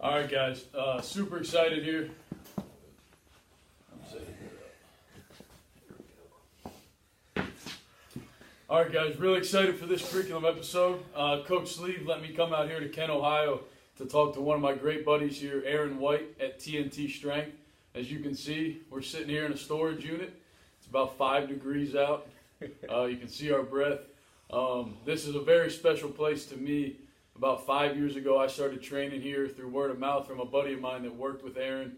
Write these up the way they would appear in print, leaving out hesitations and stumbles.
All right, guys. Super excited here. All right, guys. Really excited for this curriculum episode. Coach Sleeve let me come out here to Kent, Ohio, to talk to one of my great buddies here, Aaron White at TNT Strength. As you can see, we're sitting here in a storage unit. It's about 5 degrees out. You can see our breath. This is a very special place to me. About 5 years ago, I started training here through word of mouth from a buddy of mine that worked with Aaron.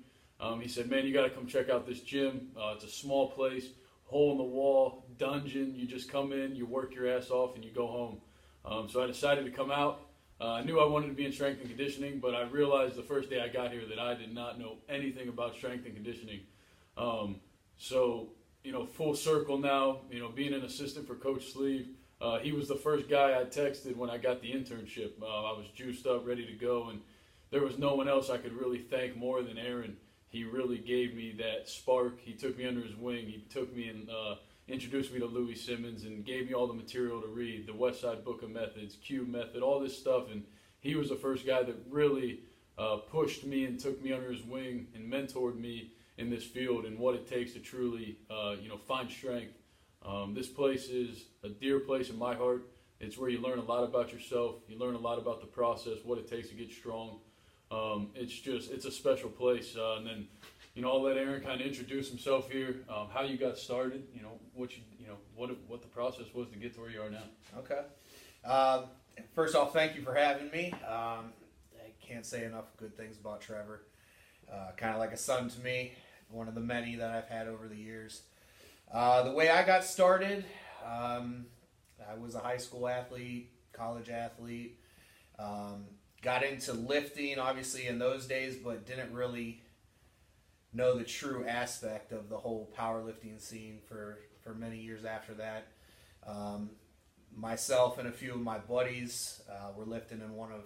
He said, man, you got to come check out this gym. It's a small place, hole in the wall, dungeon. You just come in, you work your ass off, and you go home. So I decided to come out. I knew I wanted to be in strength and conditioning, but I realized the first day I got here that I did not know anything about strength and conditioning. So, full circle now, being an assistant for Coach Sleeve. He was the first guy I texted when I got the internship. I was juiced up, ready to go, and there was no one else I could really thank more than Aaron. He really gave me that spark. He took me under his wing. He took me and introduced me to Louis Simmons and gave me all the material to read, the West Side Book of Methods, Cube Method, all this stuff. And he was the first guy that really pushed me and took me under his wing and mentored me in this field and what it takes to truly, find strength. This place is a dear place in my heart. It's where you learn a lot about yourself. You learn a lot about the process, what it takes to get strong. It's a special place. And then, I'll let Aaron kind of introduce himself here, how you got started, what the process was to get to where you are now. Okay. First off, thank you for having me. I can't say enough good things about Trevor. Kind of like a son to me, one of the many that I've had over the years. The way I got started, I was a high school athlete, college athlete, got into lifting obviously in those days, but didn't really know the true aspect of the whole powerlifting scene for many years after that. Myself and a few of my buddies were lifting in one of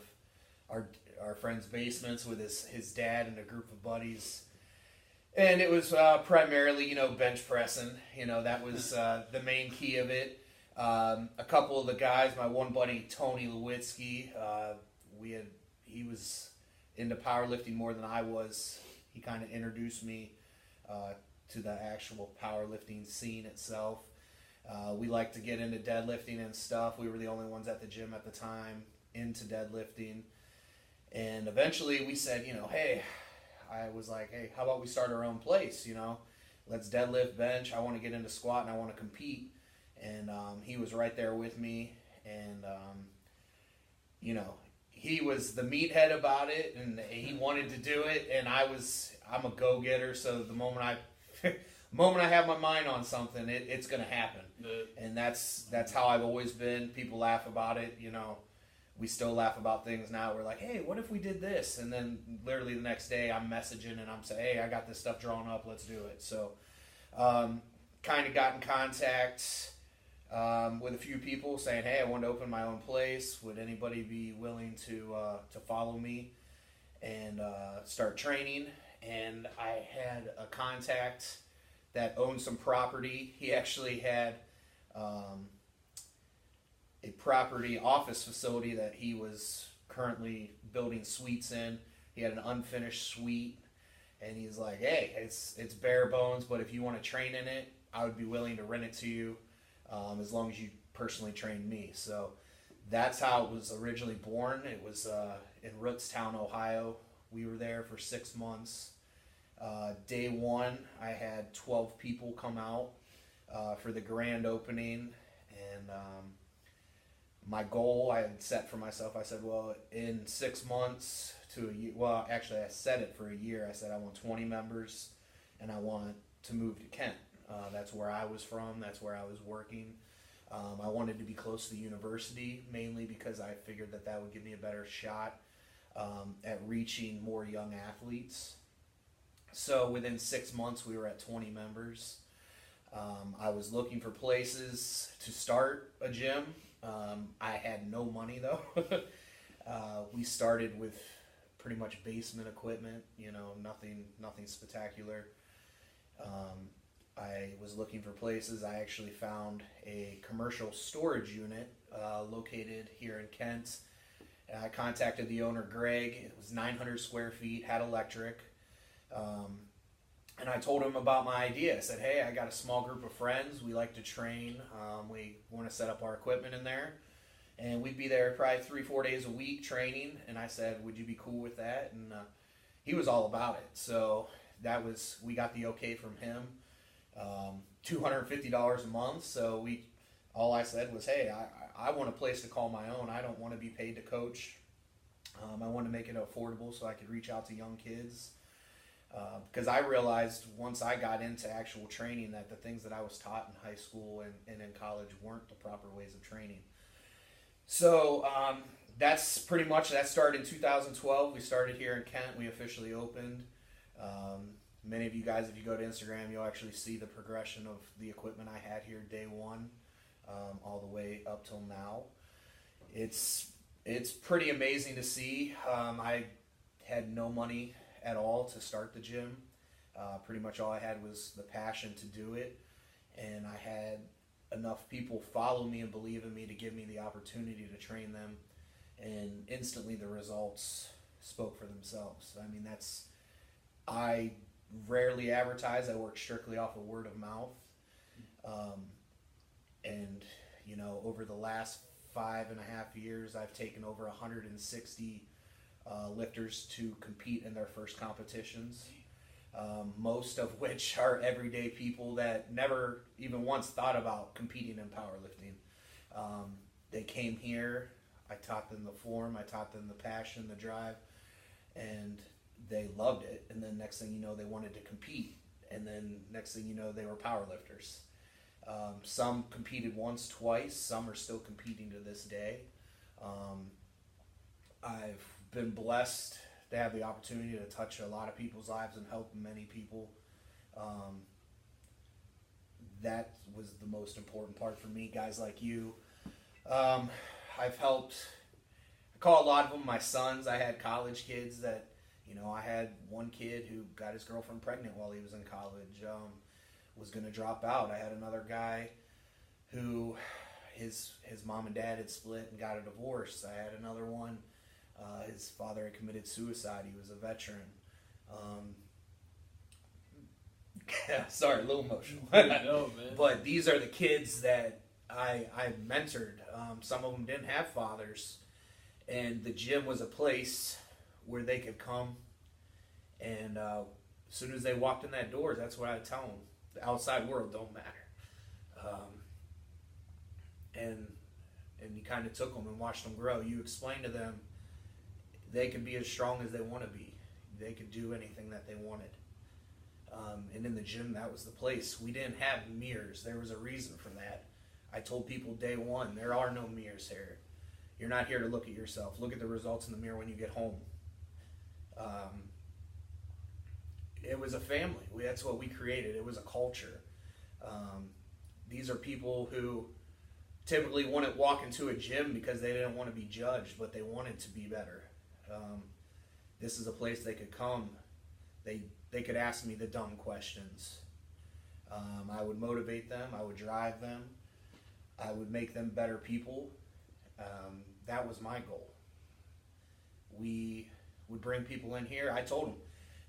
our friend's basements with his dad and a group of buddies. And it was primarily, bench pressing. That was the main key of it. A couple of the guys, my one buddy, Tony Lewitsky, he was into powerlifting more than I was. He kind of introduced me to the actual powerlifting scene itself. We liked to get into deadlifting and stuff. We were the only ones at the gym at the time into deadlifting. And eventually we said, I was like, hey, how about we start our own place, Let's deadlift, bench. I want to get into squat and I want to compete. And he was right there with me. And, he was the meathead about it and he wanted to do it. And I'm a go-getter. So the moment I have my mind on something, it's going to happen. And that's how I've always been. People laugh about it, We still laugh about things now. We're like, hey, what if we did this? And then literally the next day I'm messaging and I'm saying, hey, I got this stuff drawn up. Let's do it. So kind of got in contact with a few people saying, hey, I want to open my own place. Would anybody be willing to follow me and start training? And I had a contact that owned some property. He actually had a property office facility that he was currently building suites in. He had an unfinished suite, and he's like, hey, it's bare bones, but if you want to train in it, I would be willing to rent it to you as long as you personally train me. So that's how it was originally born. It was in Rootstown, Ohio. We were there for 6 months. Day one, I had 12 people come out for the grand opening, and my goal I had set for myself, I said, well, in 6 months to a year, well, actually I set it for a year. I said I want 20 members and I want to move to Kent. That's where I was from. That's where I was working. I wanted to be close to the university, mainly because I figured that would give me a better shot at reaching more young athletes. So within 6 months, we were at 20 members. I was looking for places to start a gym. I had no money though. We started with pretty much basement equipment, nothing spectacular. I was looking for places. I actually found a commercial storage unit located here in Kent And I contacted the owner, Greg. It was 900 square feet, had electric. And I told him about my idea. I said, hey, I got a small group of friends. We like to train. We want to set up our equipment in there. And we'd be there probably 3-4 days a week training. And I said, would you be cool with that? And he was all about it. So we got the okay from him. $250 a month. So all I said was, hey, I want a place to call my own. I don't want to be paid to coach. I want to make it affordable so I could reach out to young kids. Because I realized once I got into actual training that the things that I was taught in high school and in college weren't the proper ways of training. So that's pretty much, that started in 2012. We started here in Kent. We officially opened. Many of you guys, if you go to Instagram, you'll actually see the progression of the equipment I had here day one, all the way up till now. It's pretty amazing to see. I had no money at all to start the gym. Pretty much all I had was the passion to do it, and I had enough people follow me and believe in me to give me the opportunity to train them, and instantly the results spoke for themselves. I mean, I rarely advertise. I work strictly off of word of mouth. And over the last 5.5 years, I've taken over 160 lifters to compete in their first competitions, most of which are everyday people that never even once thought about competing in powerlifting. They came here, I taught them the form, I taught them the passion, the drive, and they loved it. And then next thing you know, they wanted to compete. And then next thing you know, they were powerlifters. Some competed once, twice. Some are still competing to this day. I've been blessed to have the opportunity to touch a lot of people's lives and help many people. That was the most important part for me, guys like you. I've helped, I call a lot of them my sons. I had college kids that, I had one kid who got his girlfriend pregnant while he was in college, was going to drop out. I had another guy who his mom and dad had split and got a divorce. I had another one. His father had committed suicide. He was a veteran. Sorry, a little emotional. No, man. But these are the kids that I mentored. Some of them didn't have fathers. And the gym was a place where they could come. And as soon as they walked in that door, that's what I would tell them. The outside world don't matter. And you kind of took them and watched them grow. You explained to them they could be as strong as they want to be. They could do anything that they wanted. And in the gym, that was the place. We didn't have mirrors. There was a reason for that. I told people day one, there are no mirrors here. You're not here to look at yourself. Look at the results in the mirror when you get home. It was a family. That's what we created. It was a culture. These are people who typically wouldn't walk into a gym because they didn't want to be judged, but they wanted to be better. This is a place they could come. They could ask me the dumb questions. I would motivate them. I would drive them. I would make them better people. That was my goal. We would bring people in here. I told them,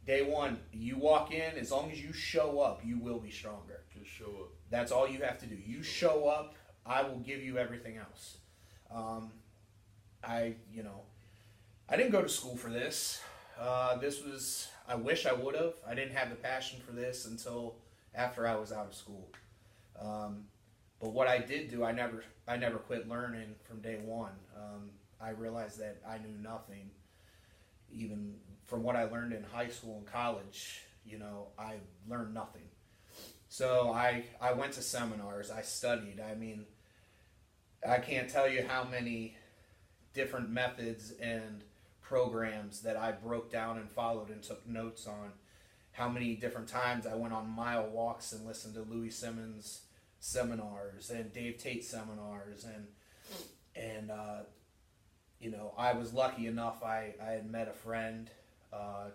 day one, you walk in, as long as you show up, you will be stronger. Just show up. That's all you have to do. You show up, I will give you everything else. I didn't go to school for this. I wish I would have. I didn't have the passion for this until after I was out of school. But what I did do, I never quit learning from day one. I realized that I knew nothing. Even from what I learned in high school and college, I learned nothing. So I went to seminars. I studied. I mean, I can't tell you how many different methods and programs that I broke down and followed and took notes on. How many different times I went on mile walks and listened to Louis Simmons seminars and Dave Tate seminars, and I was lucky enough. I had met a friend,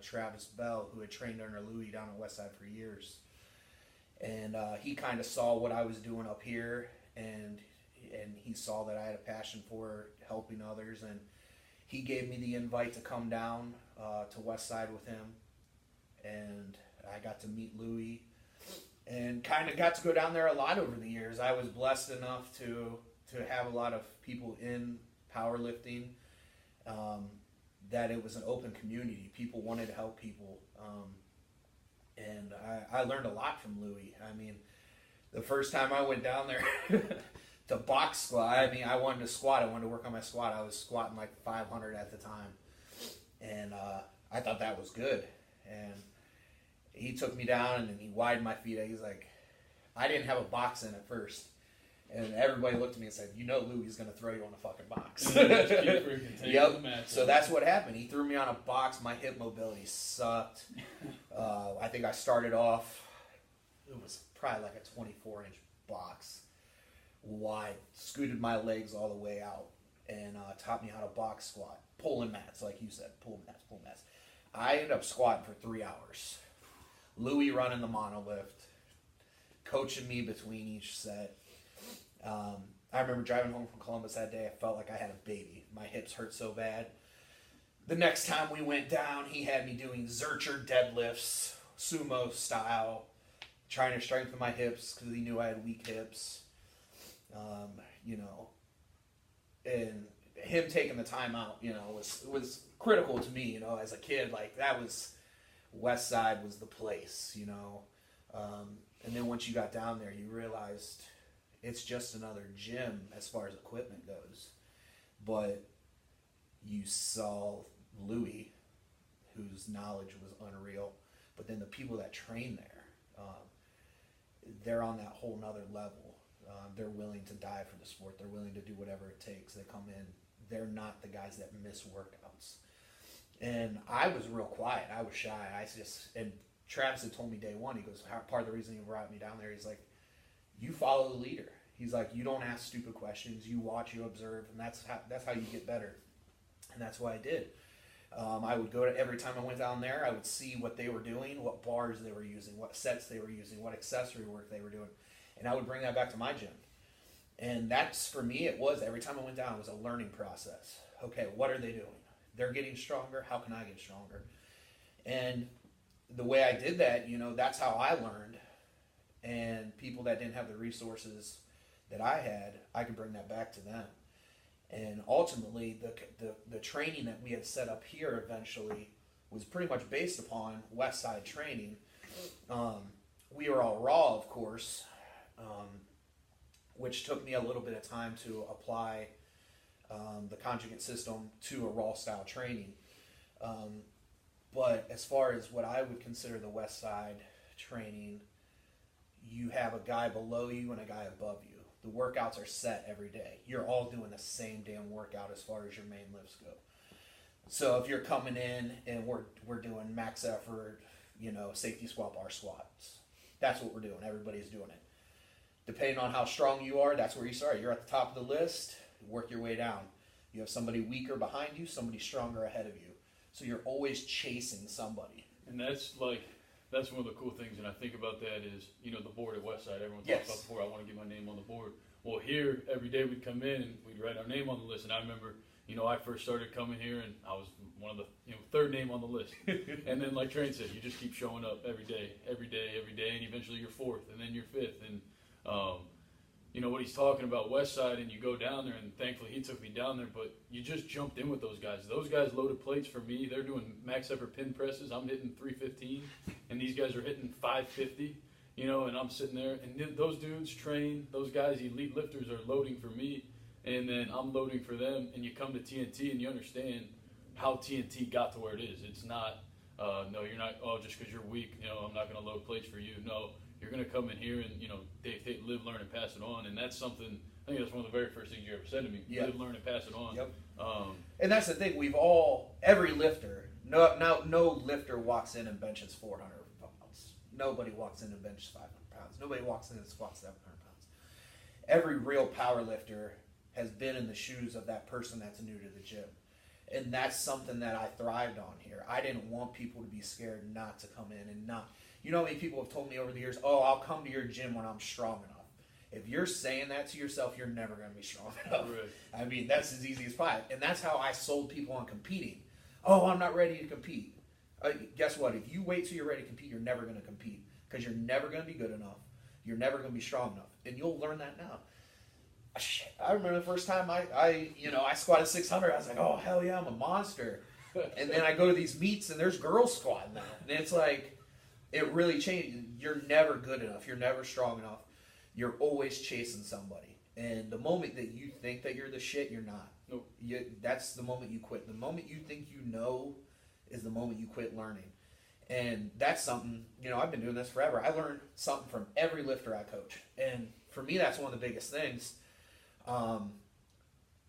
Travis Bell, who had trained under Louis down at Westside for years, and he kind of saw what I was doing up here, and he saw that I had a passion for helping others, and he gave me the invite to come down to Westside with him, and I got to meet Louie, and kind of got to go down there a lot over the years. I was blessed enough to have a lot of people in powerlifting, that it was an open community. People wanted to help people, and I learned a lot from Louie. I mean, the first time I went down there to box squat, I mean, I wanted to squat. I wanted to work on my squat. I was squatting like 500 at the time, and I thought that was good. And he took me down and he widened my feet. He's like, I didn't have a box in at first. And everybody looked at me and said, you know Louie's going to throw you on a fucking box. Yep. So that's what happened. He threw me on a box. My hip mobility sucked. I think I started off, it was probably like a 24-inch box, wide, scooted my legs all the way out, and taught me how to box squat. Pulling mats, like you said, pull mats. I ended up squatting for 3 hours. Louie running the monolift, coaching me between each set. I remember driving home from Columbus that day. I felt like I had a baby. My hips hurt so bad. The next time we went down, he had me doing Zercher deadlifts, sumo style, trying to strengthen my hips because he knew I had weak hips. And him taking the time out, was critical to me, as a kid. Like, that was, West Side was the place, and then once you got down there, you realized it's just another gym as far as equipment goes. But you saw Louie, whose knowledge was unreal, but then the people that train there, they're on that whole nother level. They're willing to die for the sport. They're willing to do whatever it takes. They come in. They're not the guys that miss workouts. And I was real quiet. I was shy. And Travis had told me day one, he goes, part of the reason he brought me down there, he's like, you follow the leader. He's like, you don't ask stupid questions. You watch, you observe, and that's how you get better. And that's what I did. I would go to, every time I went down there, I would see what they were doing, what bars they were using, what sets they were using, what accessory work they were doing. And I would bring that back to my gym. And that's, for me, it was, every time I went down, it was a learning process. Okay, what are they doing? They're getting stronger. How can I get stronger? And the way I did that, that's how I learned. And people that didn't have the resources that I had, I could bring that back to them. And ultimately, the training that we had set up here eventually was pretty much based upon West Side training. We were all raw, of course, which took me a little bit of time to apply the conjugate system to a raw style training. But as far as what I would consider the West Side training, you have a guy below you and a guy above you. The workouts are set every day. You're all doing the same damn workout as far as your main lifts go. So if you're coming in and we're doing max effort, safety squat, bar squats, that's what we're doing. Everybody's doing it. Depending on how strong you are, that's where you start. You're at the top of the list, work your way down. You have somebody weaker behind you, somebody stronger ahead of you. So you're always chasing somebody. And that's one of the cool things, and I think about that is, the board at Westside. Everyone talks Yes. about the board. I want to get my name on the board. Well, here, every day we'd come in and we'd write our name on the list. And I remember, I first started coming here and I was one of the third name on the list. And then, like Train said, you just keep showing up every day, and eventually you're fourth, and then you're fifth. And, what he's talking about, Westside, and you go down there, and thankfully he took me down there, but you just jumped in with those guys. Those guys loaded plates for me. They're doing max effort pin presses. I'm hitting 315, and these guys are hitting 550, and I'm sitting there, and those dudes train, those guys, elite lifters, are loading for me, and then I'm loading for them, and you come to TNT, and you understand how TNT got to where it is. It's not, no, you're not, just because you're weak, I'm not going to load plates for you. No, you're going to come in here and, they live, learn, and pass it on. And that's something, I think that's one of the very first things you ever said to me. Yep. Live, learn, and pass it on. Yep. And that's the thing. Every lifter, no lifter walks in and benches 400 pounds. Nobody walks in and benches 500 pounds. Nobody walks in and squats 700 pounds. Every real power lifter has been in the shoes of that person that's new to the gym. And that's something that I thrived on here. I didn't want people to be scared not to come in and not. You know how many people have told me over the years, I'll come to your gym when I'm strong enough. If you're saying that to yourself, you're never going to be strong enough. Right. I mean, that's as easy as pie. And that's how I sold people on competing. Oh, I'm not ready to compete. Guess what? If you wait till you're ready to compete, you're never going to compete because you're never going to be good enough. You're never going to be strong enough. And you'll learn that now. I remember the first time I squatted 600. I was like, oh, hell yeah, I'm a monster. And then I go to these meets and there's girls squatting that. And it's like, it really changed. You're never good enough. You're never strong enough. You're always chasing somebody. And the moment that you think that you're the shit, you're not. Nope. That's the moment you quit. The moment you think you know is the moment you quit learning. And that's something, I've been doing this forever. I learned something from every lifter I coach. And for me, that's one of the biggest things.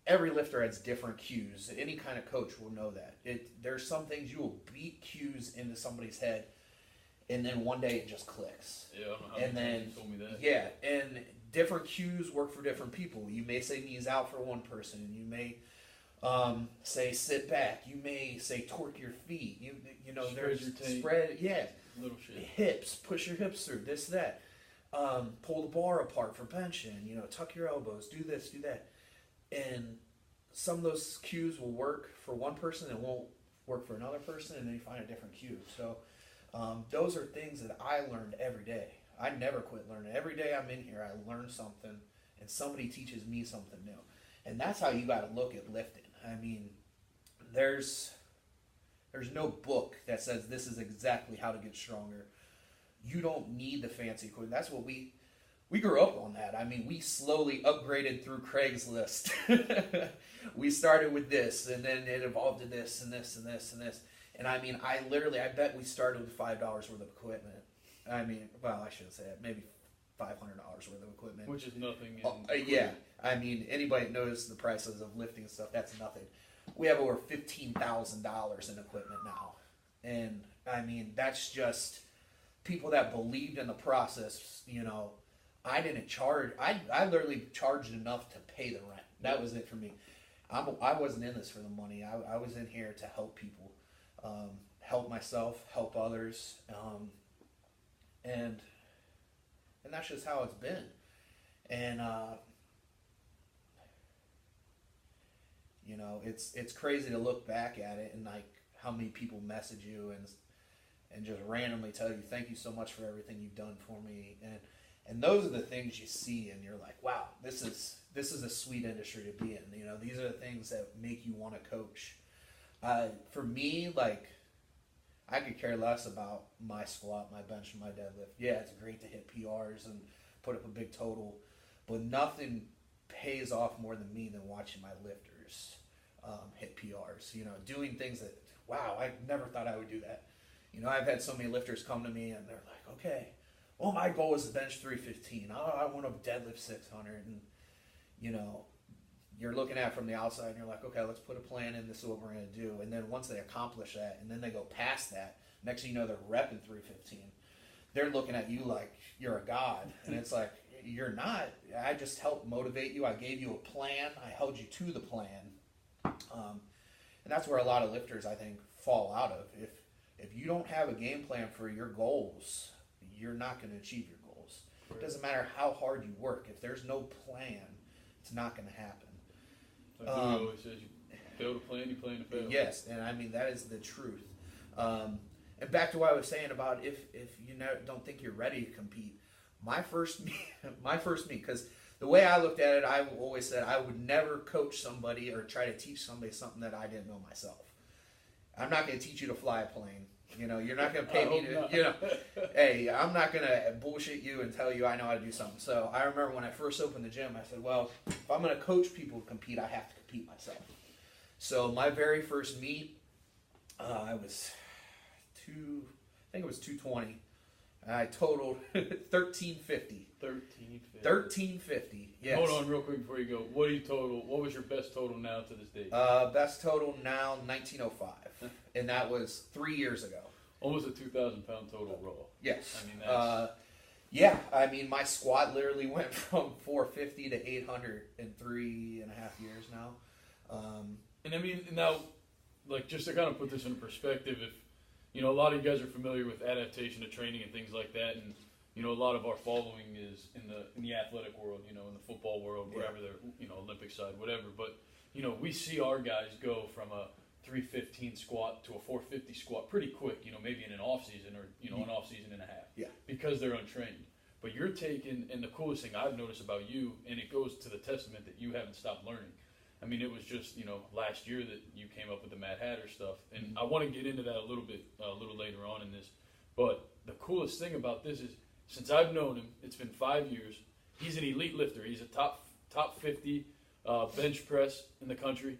Every lifter has different cues. Any kind of coach will know that. There's some things you will beat cues into somebody's head, and then one day it just clicks. Yeah, I don't know how many times you told me that. Yeah, and different cues work for different people. You may say knees out for one person. You may say sit back. You may say torque your feet. There's spread. Yeah, little shit. Hips, push your hips through. This, that. Pull the bar apart for benching. Tuck your elbows. Do this, do that. And some of those cues will work for one person and won't work for another person, and then you find a different cue. So those are things that I learned every day. I never quit learning. Every day I'm in here, I learn something, and somebody teaches me something new. And that's how you got to look at lifting. I mean, there's no book that says this is exactly how to get stronger. You don't need the fancy equipment. That's what we grew up on that. I mean, we slowly upgraded through Craigslist. We started with this, and then it evolved to this, and this, and this, and this. And I mean, I bet we started with $5 worth of equipment. I mean, well, I shouldn't say that. Maybe $500 worth of equipment. Which is nothing. Yeah. I mean, anybody that knows the prices of lifting and stuff, that's nothing. We have over $15,000 in equipment now. And, I mean, that's just people that believed in the process, I didn't charge. I literally charged enough to pay the rent. That was it for me. I wasn't in this for the money. I was in here to help people, help myself, help others, and that's just how it's been. And it's crazy to look back at it and like how many people message you and just randomly tell you thank you so much for everything you've done for me. And those are the things you see, and you're like, wow, this is a sweet industry to be in. These are the things that make you want to coach. For me, like, I could care less about my squat, my bench, and my deadlift. Yeah, it's great to hit PRs and put up a big total, but nothing pays off more than me than watching my lifters hit PRs. Doing things that, wow, I never thought I would do that. I've had so many lifters come to me, and they're like, okay, well, my goal is to bench 315. I want to deadlift 600. And, you're looking at it from the outside, and you're like, okay, let's put a plan in. This is what we're going to do. And then once they accomplish that, and then they go past that, next thing you know, they're repping 315. They're looking at you like you're a god. And it's like, you're not. I just helped motivate you. I gave you a plan. I held you to the plan. And that's where a lot of lifters, I think, fall out of. If you don't have a game plan for your goals, you're not going to achieve your goals. Right. It doesn't matter how hard you work. If there's no plan, it's not going to happen. Like Louis always says, you fail to plan, you plan to fail. Yes, and I mean, that is the truth. And back to what I was saying about if you don't think you're ready to compete, my first meet, because the way I looked at it, I always said I would never coach somebody or try to teach somebody something that I didn't know myself. I'm not going to teach you to fly a plane. You're not going to pay me to, hey, I'm not going to bullshit you and tell you I know how to do something. So I remember when I first opened the gym, I said, well, if I'm going to coach people to compete, I have to compete myself. So my very first meet, I was I think it was 220. I totaled 1350. 1350. Yes. Hold on real quick before you go. What do you total? What was your best total now to this date? Best total now 1905, and that was 3 years ago. Almost a 2,000 pound total raw. Yes. I mean that's. Yeah, I mean my squat literally went from 450 to 800 in 3.5 years now. And I mean now, like just to kind of put this in perspective, if a lot of you guys are familiar with adaptation to training and things like that, and you know, a lot of our following is in the athletic world, you know, in the football world, wherever they're, you know, Olympic side, whatever. But, you know, we see our guys go from a 315 squat to a 450 squat pretty quick, you know, maybe in an off season or, you know, an off season and a half. Yeah. Because they're untrained. But you're taking, and the coolest thing I've noticed about you, and it goes to the testament that you haven't stopped learning. I mean, it was just, you know, last year that you came up with the Mad Hatter stuff. And I want to get into that a little bit, a little later on in this. But the coolest thing about this is, since I've known him, it's been 5 years. He's an elite lifter. He's a top 50 bench press in the country.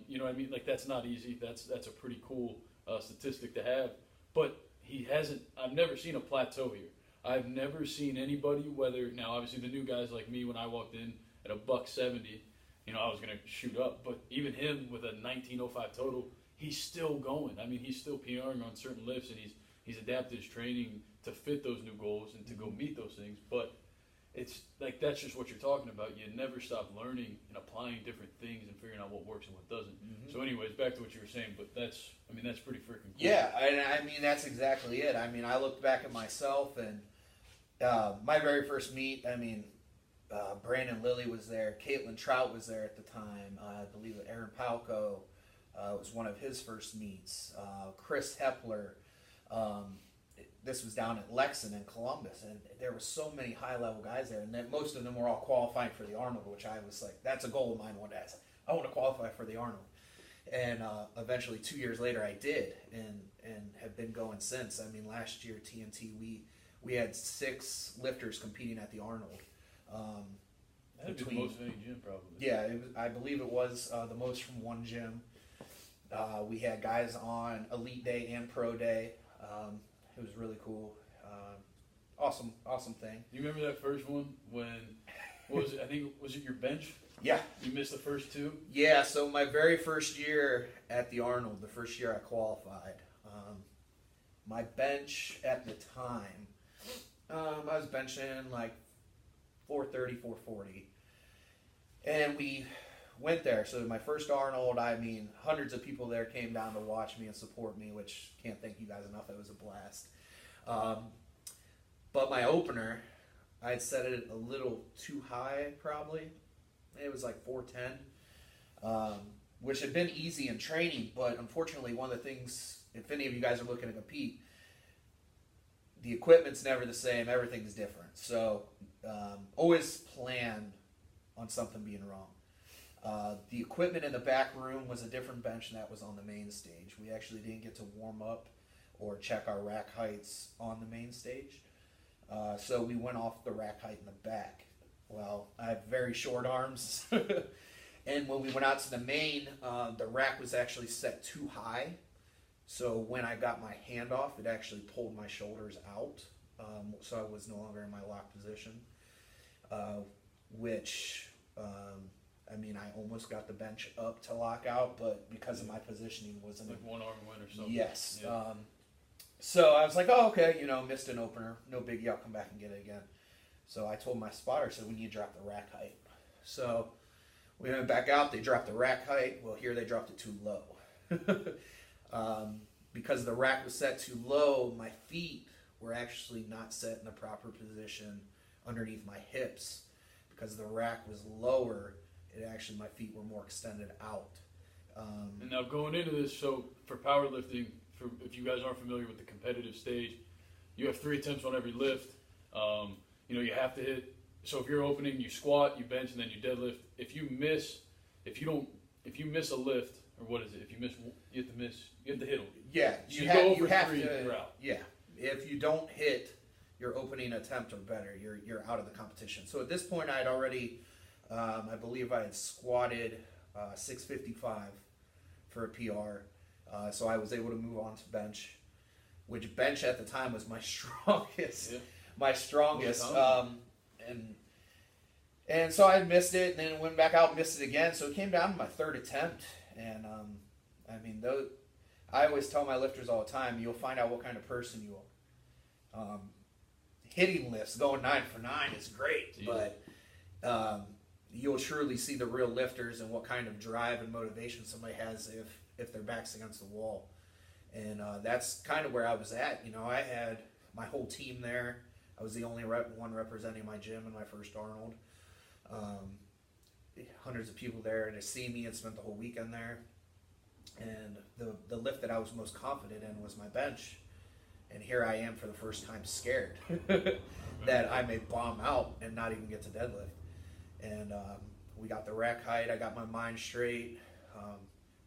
You know what I mean? Like, that's not easy. That's a pretty cool statistic to have. But he hasn't. I've never seen a plateau here. I've never seen anybody, whether now obviously the new guys like me when I walked in at a $170, you know, I was gonna shoot up. But even him with a 1905 total, he's still going. I mean, he's still PRing on certain lifts, and he's adapted his training to fit those new goals and to go meet those things. But it's like, that's just what you're talking about. You never stop learning and applying different things and figuring out what works and what doesn't. So anyways, back to what you were saying, but that's pretty freaking cool. Yeah, and I mean, that's exactly it. I mean, I looked back at myself, and my very first meet, I mean, Brandon Lilly was there, Caitlin Trout was there at the time, I believe that Aaron Palco was one of his first meets, Chris Hepler, this was down at Lexington in Columbus, and there were so many high-level guys there, and then most of them were all qualifying for the Arnold, which I was like, that's a goal of mine one day. I was like, I want to qualify for the Arnold. And eventually, 2 years later, I did, and have been going since. I mean, last year, TNT, we had 6 lifters competing at the Arnold. That'd be the most of any gym, probably. Yeah, I believe it was the most from one gym. We had guys on Elite Day and Pro Day. It was really cool. Awesome thing. You remember that first one when, what was it? I think, was it your bench? Yeah. You missed the first 2? Yeah, so my very first year at the Arnold, the first year I qualified, my bench at the time, I was benching like 430, 440. And we went there. So my first Arnold, I mean, hundreds of people there came down to watch me and support me, which can't thank you guys enough. It was a blast. But my opener, I had set it a little too high, probably. It was like 410, which had been easy in training, but unfortunately, one of the things, if any of you guys are looking to compete, the equipment's never the same. Everything's different. So always plan on something being wrong. The equipment in the back room was a different bench than that was on the main stage. We actually didn't get to warm up or check our rack heights on the main stage. So we went off the rack height in the back. Well, I have very short arms. And when we went out to the main, the rack was actually set too high. So when I got my hand off, it actually pulled my shoulders out. So I was no longer in my lock position, which, I mean, I almost got the bench up to lock out, but because of my positioning wasn't... Like one arm win or something. Yes. Yeah. So I was like, oh, okay, you know, missed an opener. No biggie, I'll come back and get it again. So I told my spotter, I said, we need to drop the rack height. So we went back out, they dropped the rack height. Well, here they dropped it too low. Because the rack was set too low, my feet were actually not set in the proper position underneath my hips. Because the rack was lower, my feet were more extended out. And now going into this, so for powerlifting, if you guys aren't familiar with the competitive stage, you have 3 attempts on every lift. You know, you have to hit. So if you're opening, you squat, you bench, and then you deadlift. If you miss a lift, or what is it? If you miss, you have to hit them. Yeah, so you go over 3, to, you're out. Yeah, if you don't hit your opening attempt or better, you're out of the competition. So at this point, I had already, I believe I had squatted 655 for a PR. So I was able to move on to bench, which bench at the time was my strongest. Yeah. My strongest. And so I missed it, and then went back out and missed it again. So it came down to my 3rd attempt. And I mean, I always tell my lifters all the time, you'll find out what kind of person you are. Hitting lifts, going 9 for 9 is great, yeah. But you'll truly see the real lifters and what kind of drive and motivation somebody has if their back's against the wall. And that's kind of where I was at. You know, I had my whole team there. I was the only one representing my gym in my first Arnold. Hundreds of people there to see me and spent the whole weekend there. And the lift that I was most confident in was my bench. And here I am for the first time scared that I may bomb out and not even get to deadlift. And we got the rack height. I got my mind straight.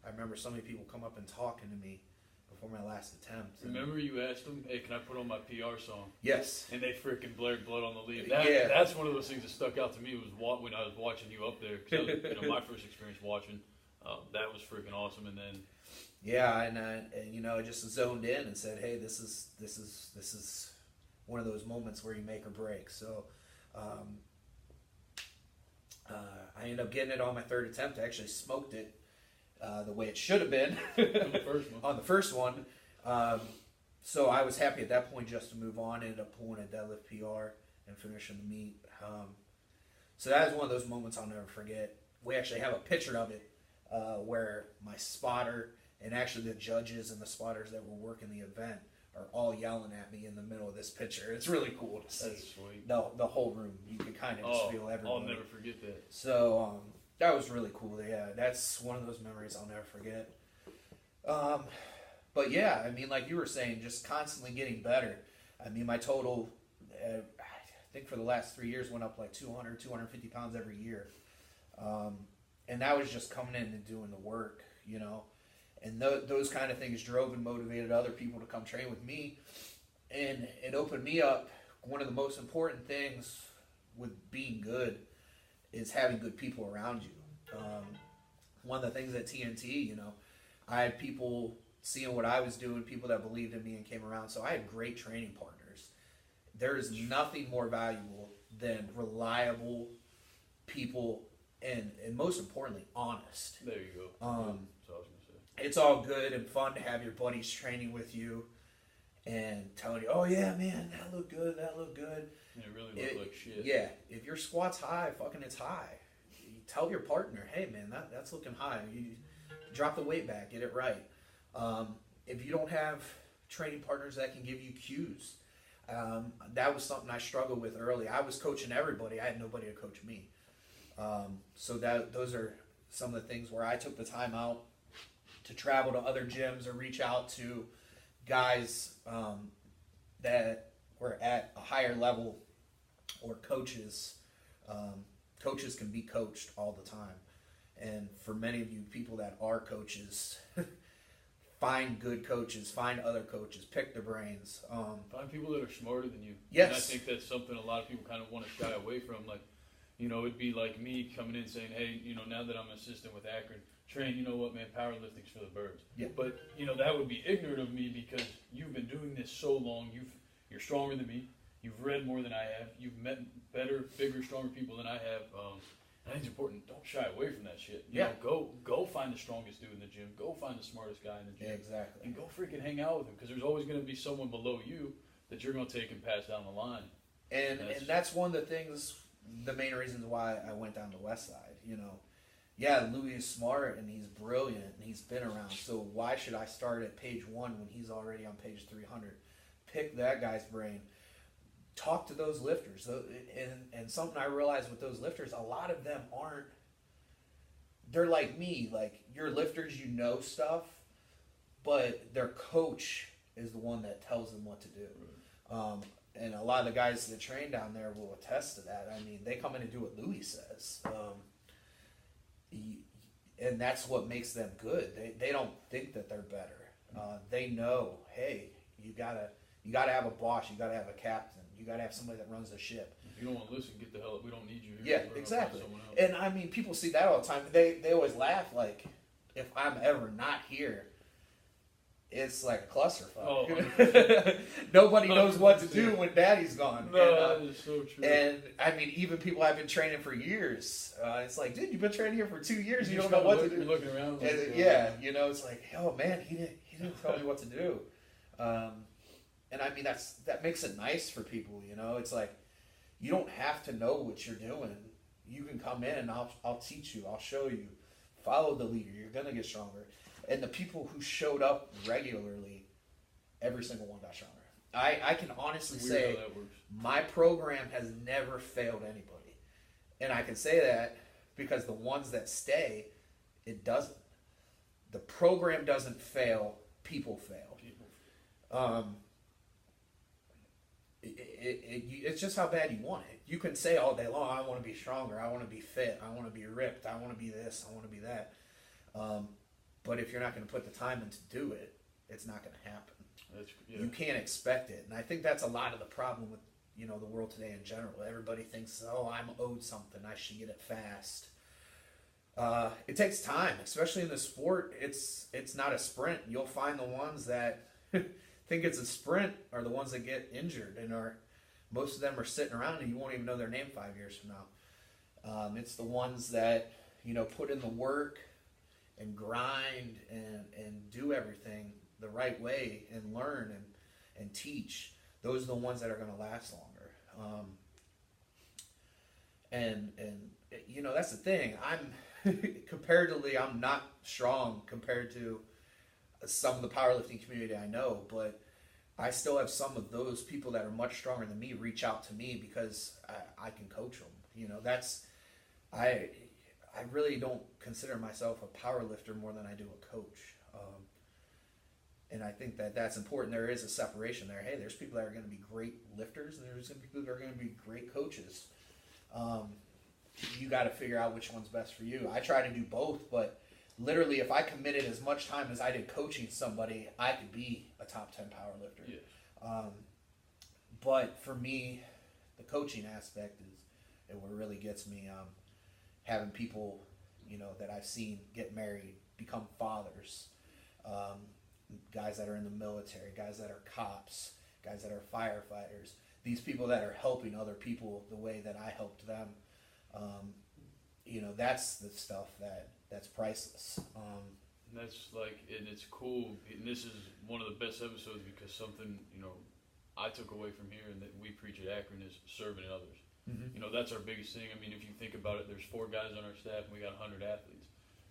I remember so many people come up and talking to me before my last attempt. Remember you asked them, hey, can I put on my PR song? Yes. And they freaking blared Blood on the Lead. Yeah. That's one of those things that stuck out to me was when I was watching you up there. Cause my first experience watching, that was freaking awesome. And then... Yeah, and I just zoned in and said, hey, this is one of those moments where you make or break. So I ended up getting it on my third attempt. I actually smoked it the way it should have been on the first one. So I was happy at that point just to move on. Ended up pulling a deadlift PR and finishing the meet. So that is one of those moments I'll never forget. We actually have a picture of it where my spotter and actually the judges and the spotters that were working the event are all yelling at me in the middle of this picture. It's really cool to see. That's sweet. The whole room. You can kind of just feel everybody. I'll never forget that. So that was really cool. Yeah, that's one of those memories I'll never forget. But yeah, I mean, like you were saying, just constantly getting better. I mean, my total, I think for the last 3 years, went up like 200, 250 pounds every year. And that was just coming in and doing the work, you know. And those kind of things drove and motivated other people to come train with me. And it opened me up. One of the most important things with being good is having good people around you. One of the things at TNT, you know, I had people seeing what I was doing, people that believed in me and came around. So I had great training partners. There is nothing more valuable than reliable people and most importantly, honest. There you go. That's what I was gonna say. It's all good and fun to have your buddies training with you and telling you, oh yeah, man, that looked good, that looked good. And it really looked like shit. Yeah, if your squat's high, fucking it's high. You tell your partner, hey man, that's looking high. You drop the weight back, get it right. If you don't have training partners that can give you cues, that was something I struggled with early. I was coaching everybody. I had nobody to coach me. So those are some of the things where I took the time out to travel to other gyms or reach out to guys that were at a higher level or coaches. Coaches can be coached all the time. And for many of you people that are coaches, find good coaches, find other coaches, pick their brains. Find people that are smarter than you. Yes. And I think that's something a lot of people kind of want to shy away from. Like, you know, it'd be like me coming in saying, hey, you know, now that I'm an assistant with Akron, train, you know what, man, powerlifting's for the birds. Yeah. But, you know, that would be ignorant of me because you've been doing this so long. You're stronger than me. You've read more than I have. You've met better, bigger, stronger people than I have. I think it's important. Don't shy away from that shit. You know, go find the strongest dude in the gym. Go find the smartest guy in the gym. Exactly. And go freaking hang out with him because there's always going to be someone below you that you're going to take and pass down the line. And that's one of the things, the main reasons why I went down to West Side. You know, yeah, Louis is smart and he's brilliant and he's been around. So why should I start at page 1 when he's already on page 300? Pick that guy's brain. Talk to those lifters. And something I realized with those lifters, a lot of them aren't, they're like me. Like, you're lifters, you know stuff, but their coach is the one that tells them what to do. Right. And a lot of the guys that train down there will attest to that. I mean, they come in and do what Louis says. And that's what makes them good. They don't think that they're better. They know, hey, you gotta have a boss, you gotta have a captain, you gotta have somebody that runs the ship. If you don't want to listen, get the hell up. We don't need you here. Yeah, exactly. And I mean, people see that all the time. They always laugh, like, if I'm ever not here, it's like a clusterfuck. Oh, nobody knows what to do when daddy's gone. No, that is so true. And I mean, even people I've been training for years, it's like, dude, you've been training here for 2 years, you don't know what to do. You're looking around. Like, yeah, you know, it's like, oh man, he didn't tell me what to do. And I mean, that makes it nice for people, you know. It's like, you don't have to know what you're doing. You can come in and I'll teach you, I'll show you. Follow the leader, you're gonna get stronger. And the people who showed up regularly, every single one got stronger. I can honestly Weird say how that works. my program has never failed anybody. And I can say that because the ones that stay, it doesn't. The program doesn't fail, people fail. It's just how bad you want it. You can say all day long, I want to be stronger, I want to be fit, I want to be ripped, I want to be this, I want to be that. But if you're not going to put the time in to do it, it's not going to happen. You can't expect it. And I think that's a lot of the problem with, you know, the world today in general. Everybody thinks, oh, I'm owed something, I should get it fast. It takes time, especially in the sport. It's not a sprint. You'll find the ones that think it's a sprint are the ones that get injured, and most of them are sitting around and you won't even know their name 5 years from now. It's the ones that, you know, put in the work and grind and do everything the right way and learn and teach. Those are the ones that are going to last longer. And you know, that's the thing. Comparatively, I'm not strong compared to some of the powerlifting community I know, but I still have some of those people that are much stronger than me reach out to me because I can coach them. You know, I really don't consider myself a power lifter more than I do a coach. And I think that that's important. There is a separation there. Hey, there's people that are going to be great lifters, and there's going to be people that are going to be great coaches. You got to figure out which one's best for you. I try to do both, but literally, if I committed as much time as I did coaching somebody, I could be a top 10 power lifter. Yeah. But for me, the coaching aspect is what really gets me. Having people, you know, that I've seen get married, become fathers, guys that are in the military, guys that are cops, guys that are firefighters, these people that are helping other people the way that I helped them. You know, that's the stuff that's priceless. And that's like, and it's cool. And this is one of the best episodes because something, you know, I took away from here and that we preach at Akron is serving others. Mm-hmm. You know, that's our biggest thing. I mean, if you think about it, there's 4 guys on our staff and we got 100 athletes.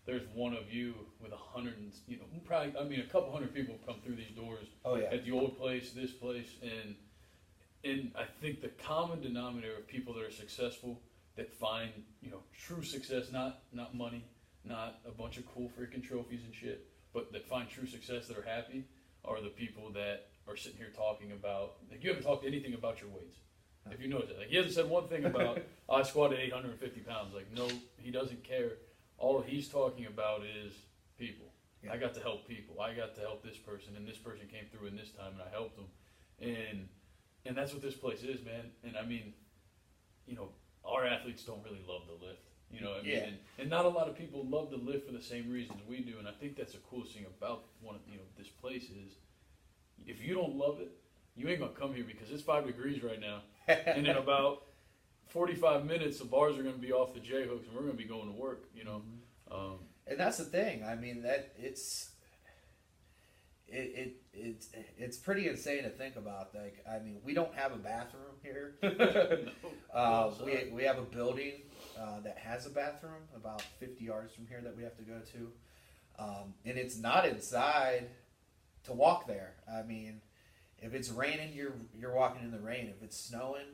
There's one of you with 100, you know, probably, I mean, a couple hundred people come through these doors. Oh, yeah. At the old place, this place, and I think the common denominator of people that are successful, that find, you know, true success, not money, not a bunch of cool freaking trophies and shit, but that find true success, that are happy, are the people that are sitting here talking about, like, you haven't talked anything about your weights. If you notice it, like, he hasn't said one thing about, I squatted 850 pounds. Like, no, he doesn't care. All he's talking about is people. Yeah. I got to help people. I got to help this person, and this person came through in this time, and I helped them. And that's what this place is, man. And I mean, you know, our athletes don't really love to lift. You know what I mean? Yeah. And not a lot of people love to lift for the same reasons we do. And I think that's the coolest thing about this place is, if you don't love it, you ain't gonna come here because it's 5 degrees right now. And in about 45 minutes, the bars are gonna be off the J hooks, and we're gonna be going to work. You know. Mm-hmm. And that's the thing. I mean, that it's pretty insane to think about. Like, I mean, we don't have a bathroom here. We have a building that has a bathroom about 50 yards from here that we have to go to, and it's not inside to walk there. I mean, if it's raining, you're walking in the rain. If it's snowing,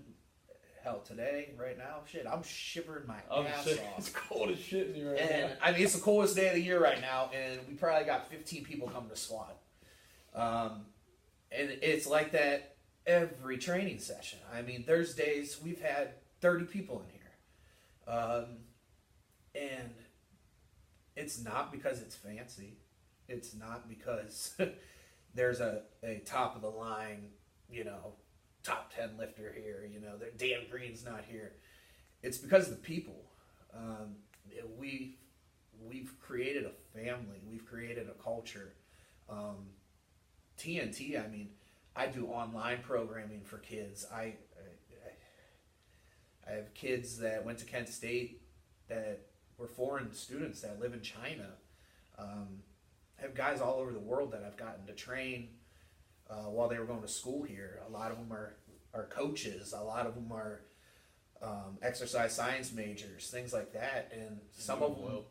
hell, today, right now, shit, I'm shivering my ass off. It's cold as shit in here right now. And I mean, it's the coldest day of the year right now, and we probably got 15 people coming to squat. And it's like that every training session. I mean, there's days we've had 30 people in here. And it's not because it's fancy. It's not because there's a top of the line, you know, top 10 lifter here, you know, Dan Green's not here. It's because of the people. We've created a family. We've created a culture. TNT, I mean, I do online programming for kids. I have kids that went to Kent State that were foreign students that live in China. I have guys all over the world that I've gotten to train while they were going to school here. A lot of them are coaches. A lot of them are exercise science majors, things like that. And some of them,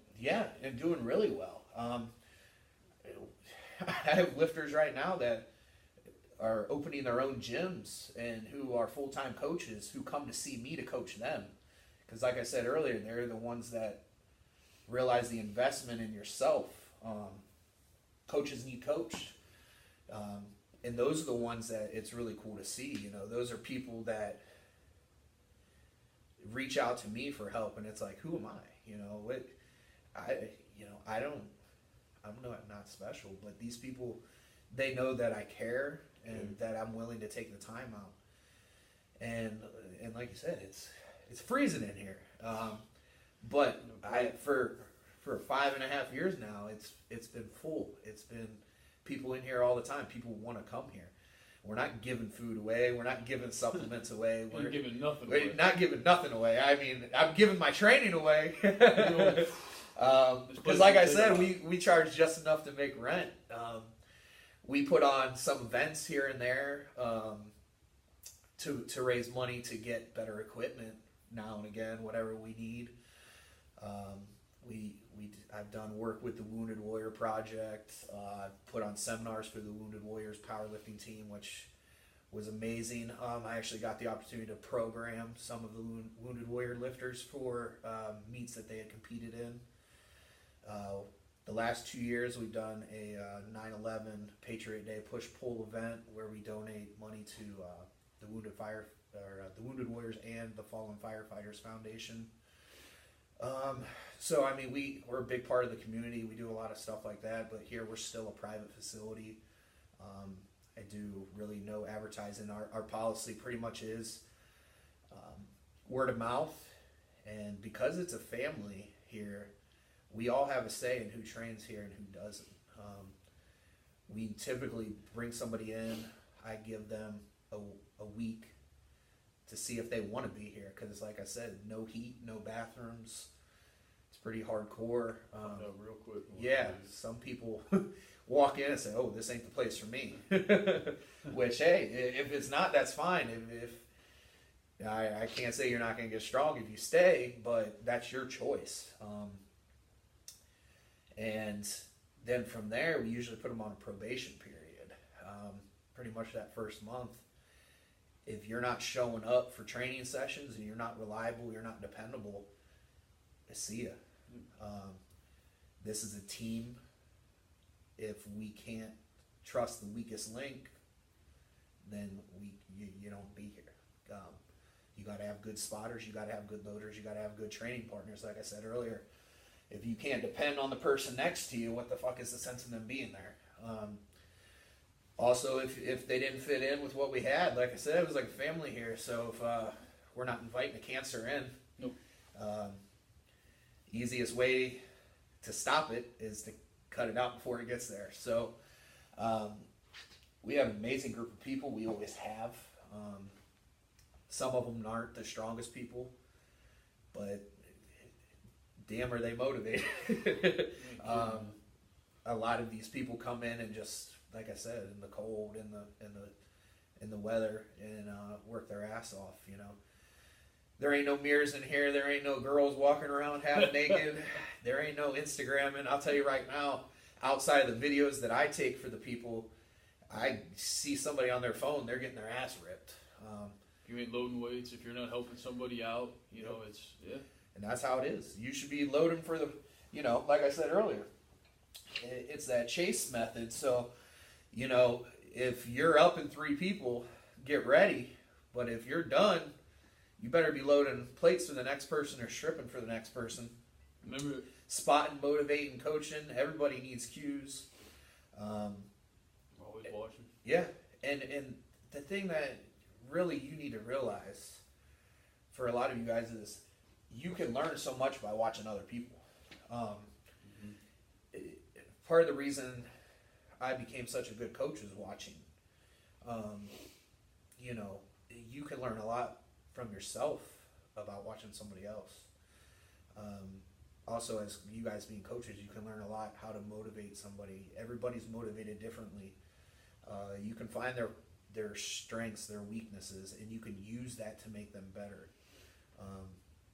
and doing really well. I have lifters right now that are opening their own gyms and who are full-time coaches who come to see me to coach them. Because like I said earlier, they're the ones that realize the investment in yourself. Coaches need coached. And those are the ones that it's really cool to see. You know, those are people that reach out to me for help, and it's like, who am I? You know, I'm not special, but these people, they know that I care and that I'm willing to take the time out. And like you said, it's freezing in here. But for 5.5 years now, it's been full. It's been people in here all the time. People want to come here. We're not giving food away. We're not giving supplements away. We're giving nothing away. Not giving nothing away. I mean, I'm giving my training away. Because like I said, we charge just enough to make rent. We put on some events here and there to raise money to get better equipment now and again, whatever we need. I've done work with the Wounded Warrior Project. Put on seminars for the Wounded Warriors powerlifting team, which was amazing. I actually got the opportunity to program some of the Wounded Warrior lifters for meets that they had competed in. The last 2 years, we've done a 9/11 Patriot Day push-pull event where we donate money to the Wounded Warriors and the Fallen Firefighters Foundation. So I mean, we're a big part of the community. We do a lot of stuff like that, but here we're still a private facility. I do really no advertising. Our policy pretty much is word of mouth, and because it's a family here, we all have a say in who trains here and who doesn't. We typically bring somebody in. I give them a week to see if they want to be here, because like I said, no heat, no bathrooms. It's pretty hardcore. Real quick. Yeah, some people walk in and say, "Oh, this ain't the place for me." Which, hey, if it's not, that's fine. If I can't say you're not going to get strong if you stay, but that's your choice. And then from there, we usually put them on a probation period. Pretty much that first month. If you're not showing up for training sessions and you're not reliable, you're not dependable, see ya. This is a team. If we can't trust the weakest link, then you don't be here. You got to have good spotters. You got to have good loaders. You got to have good training partners. Like I said earlier, if you can't depend on the person next to you, what the fuck is the sense of them being there? Also, if they didn't fit in with what we had, like I said, it was like a family here. So if we're not inviting a cancer in, nope. Easiest way to stop it is to cut it out before it gets there. So we have an amazing group of people. We always have. Some of them aren't the strongest people, but damn, are they motivated. A lot of these people come in and just, like I said, in the cold, in the weather, and work their ass off. You know, there ain't no mirrors in here. There ain't no girls walking around half naked. There ain't no Instagramming. I'll tell you right now, outside of the videos that I take for the people, I see somebody on their phone, they're getting their ass ripped. You ain't loading weights if you're not helping somebody out. You know, it's, yeah. And that's how it is. You should be loading for the, you know, like I said earlier, it's that chase method. So, you know, if you're up in 3 people, get ready. But if you're done, you better be loading plates for the next person or stripping for the next person. Remember, spotting, motivating, coaching. Everybody needs cues. Always watching. Yeah, and the thing that really you need to realize for a lot of you guys is you can learn so much by watching other people. Part of the reason I became such a good coach is watching. You know, you can learn a lot from yourself about watching somebody else. Also, as you guys being coaches, you can learn a lot how to motivate somebody. Everybody's motivated differently. You can find their strengths, their weaknesses, and you can use that to make them better.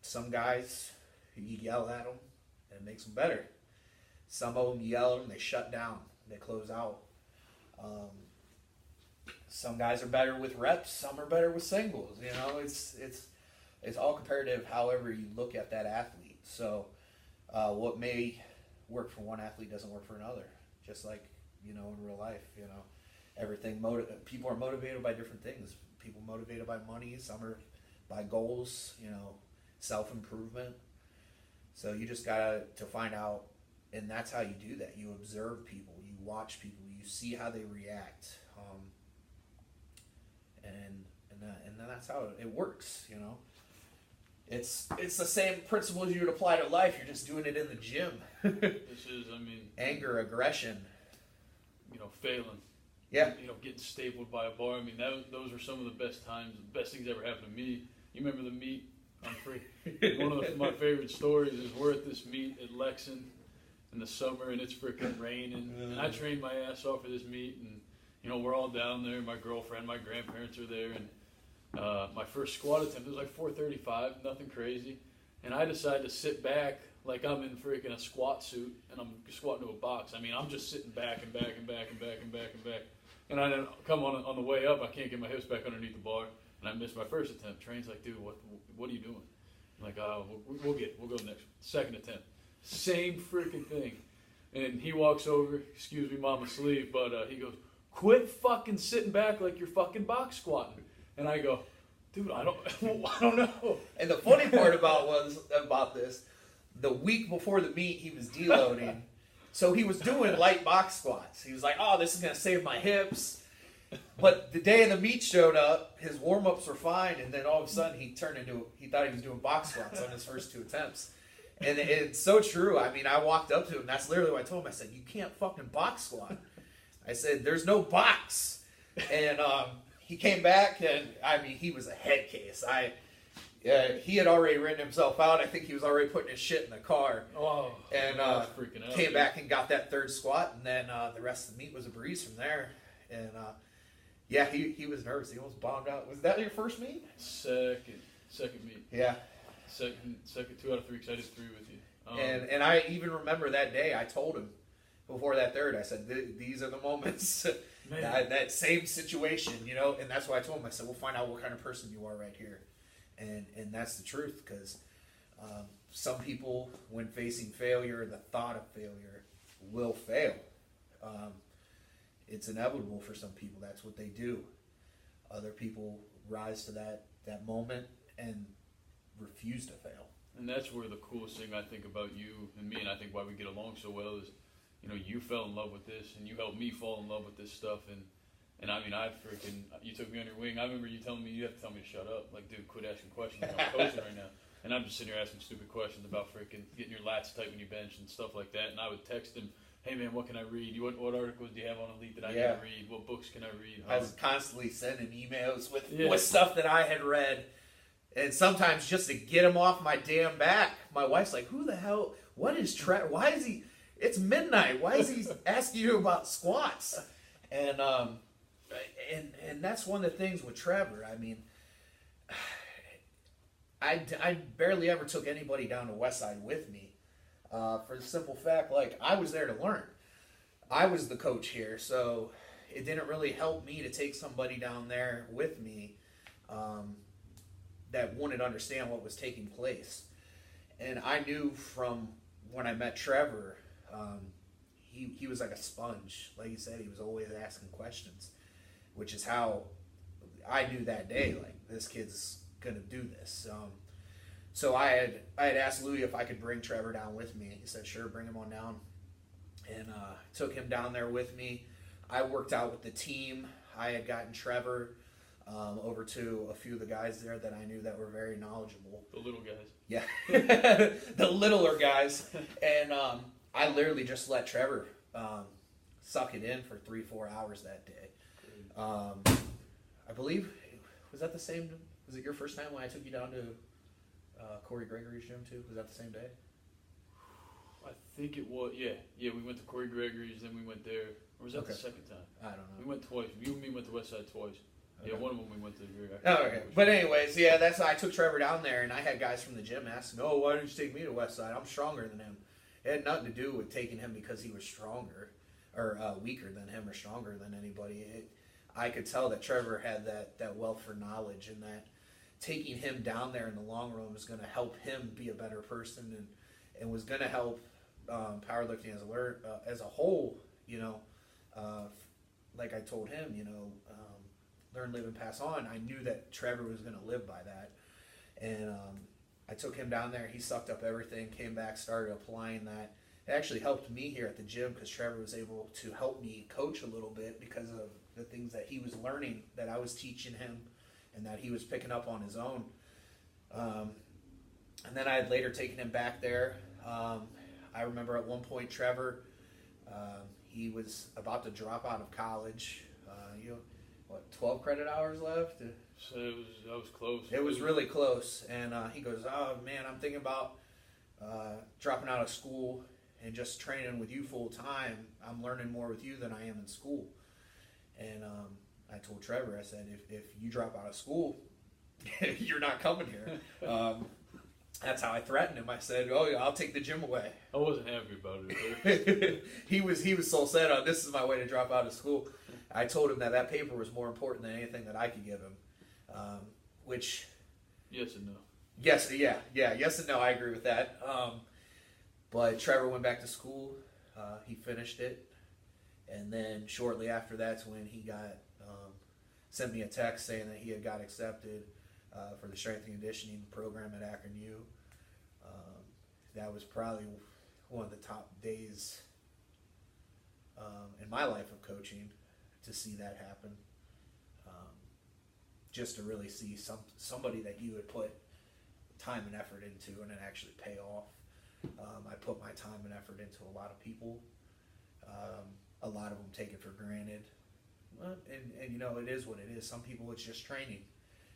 Some guys, you yell at them, and it makes them better. Some of them, you yell at them, they shut down, they close out. some guys are better with reps, some are better with singles. You know, it's all comparative. However you look at that athlete. So what may work for one athlete doesn't work for another. Just like, you know, in real life, you know, everything. People are motivated by different things. People motivated by money. Some are by goals. You know, self-improvement. So you just gotta to find out, and that's how you do that. You observe people, you watch people, you see how they react, and then that's how it works. You know, it's the same principles you would apply to life. You're just doing it in the gym. This is, I mean, anger, aggression. You know, failing. Yeah. You know, getting stapled by a bar. I mean, those are some of the best times, the best things ever happened to me. You remember the meet? I'm free. One of my favorite stories is we're at this meet at Lexington in the summer, and it's freaking raining. And I trained my ass off for this meet, and you know, we're all down there. My girlfriend, my grandparents are there, and my first squat attempt was like 435, nothing crazy. And I decided to sit back like I'm in freaking a squat suit, and I'm squatting to a box. I mean, I'm just sitting back and back and back and back and back and back. And I didn't come on the way up. I can't get my hips back underneath the bar. And I missed my first attempt. Train's like, dude, what are you doing? I'm like, we'll go next. Second attempt. Same freaking thing. And he walks over, excuse me, mama sleeve, but he goes, quit fucking sitting back like you're fucking box squatting. And I go, dude, I don't know. And the funny part about this, the week before the meet, he was deloading. So he was doing light box squats. He was like, oh, this is going to save my hips. But the day of the meet showed up, his warm-ups were fine, and then all of a sudden he thought he was doing box squats on his first 2 attempts. And it's so true. I mean, I walked up to him, that's literally what I told him. I said, you can't fucking box squat. I said, there's no box. And he came back, and I mean, he was a head case. He had already written himself out. I think he was already putting his shit in the car. Oh, and freaking out, came back and got that third squat, and then the rest of the meet was a breeze from there. And yeah, he was nervous. He almost bombed out. Was that your first meet? Second meet. Yeah. Second 2 out of 3 because I did 3 with you. And I even remember that day. I told him before that third. I said, "These are the moments." that same situation, you know. And that's why I told him. I said, "We'll find out what kind of person you are right here," and that's the truth because some people, when facing failure, the thought of failure, will fail. It's inevitable for some people. That's what they do. Other people rise to that moment and refuse to fail. And that's where the coolest thing I think about you and me, and I think why we get along so well is, you know, you fell in love with this, and you helped me fall in love with this stuff. And I mean, you took me on your wing. I remember you telling me, you have to tell me to shut up. Like, dude, quit asking questions. I'm coaching right now. And I'm just sitting here asking stupid questions about freaking getting your lats tight when you bench and stuff like that. And I would text him, hey man, what can I read? What articles do you have on Elite that I need to read? What books can I read? I was constantly sending emails with stuff that I had read. And sometimes just to get him off my damn back, my wife's like, who the hell, what is Trevor? Why is he, it's midnight. Why is he asking you about squats? And that's one of the things with Trevor. I mean, I barely ever took anybody down to Westside with me. For the simple fact, like, I was there to learn. I was the coach here, so it didn't really help me to take somebody down there with me that wouldn't understand what was taking place. And I knew from when I met Trevor, he was like a sponge. Like you said, he was always asking questions, which is how I knew that day, like, this kid's going to do this. So I had asked Louie if I could bring Trevor down with me. He said, sure, bring him on down. And took him down there with me. I worked out with the team. I had gotten Trevor over to a few of the guys there that I knew that were very knowledgeable. The little guys. Yeah. The littler guys. And I literally just let Trevor suck it in for 3-4 hours that day. I believe, was it your first time when I took you down to Corey Gregory's gym too? Was that the same day? I think it was, yeah. We went to Corey Gregory's, then we went there. Or was that the second time? I don't know. We went twice. You and me went to Westside twice. Okay. Yeah, one of them we went to. Okay. But anyways, yeah, that's why I took Trevor down there, and I had guys from the gym asking, "Oh, why didn't you take me to Westside? I'm stronger than him." It had nothing to do with taking him because he was stronger or weaker than him or stronger than anybody. I could tell that Trevor had that wealth for knowledge, and that taking him down there in the long run was going to help him be a better person, and was going to help powerlifting as a whole. Like I told him, learn, live, and pass on. I knew that Trevor was going to live by that, and I took him down there. He sucked up everything, came back, started applying that. It actually helped me here at the gym because Trevor was able to help me coach a little bit because of the things that he was learning that I was teaching him and that he was picking up on his own. And then I had later taken him back there. I remember at one point Trevor, he was about to drop out of college. 12 credit hours left? So that was close. It was really close. And he goes, oh, man, I'm thinking about dropping out of school and just training with you full time. I'm learning more with you than I am in school. And I told Trevor, I said, if you drop out of school, you're not coming here. That's how I threatened him. I said, oh, yeah, I'll take the gym away. I wasn't happy about it. He was so set on this is my way to drop out of school. I told him that paper was more important than anything that I could give him, which... Yes and no. Yes and no, I agree with that. But Trevor went back to school. He finished it. And then shortly after that's when he got sent me a text saying that he had got accepted for the strength and conditioning program at Akron U. That was probably one of the top days in my life of coaching to see that happen. Just to really see somebody that you would put time and effort into and it actually pay off. I put my time and effort into a lot of people. A lot of them take it for granted. And it is what it is. Some people, it's just training.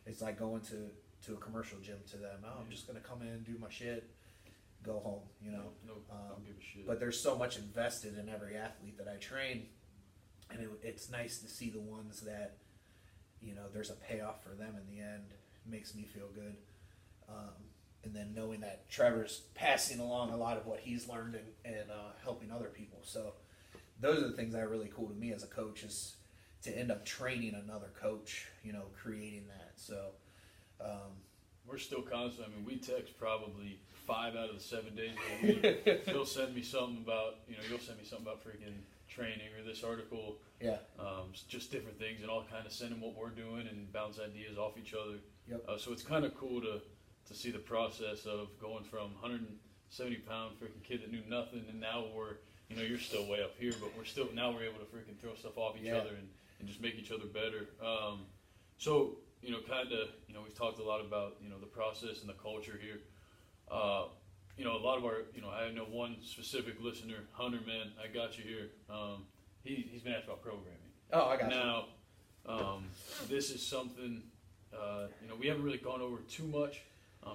It's like going to a commercial gym to them. Oh, I'm just going to come in, do my shit, go home, Don't give a shit. But there's so much invested in every athlete that I train. And it's nice to see the ones that, there's a payoff for them in the end. It makes me feel good. And then knowing that Trevor's passing along a lot of what he's learned and helping other people. So those are the things that are really cool to me as a coach is to end up training another coach, creating that. So we're still constant. I mean, we text probably 5 out of the 7 days of the week. You'll send me something about, freaking training or this article. Yeah. Just different things, and I'll kind of send him what we're doing and bounce ideas off each other. Yep. So it's kind of cool to see the process of going from 170-pound freaking kid that knew nothing, and now you're still way up here, but we're able to freaking throw stuff off each other and just make each other better. We've talked a lot about, the process and the culture here. A lot of our, I know one specific listener, Hunter, man, I got you here. He's been asked about programming. Oh, I got you. Now, this is something, we haven't really gone over too much,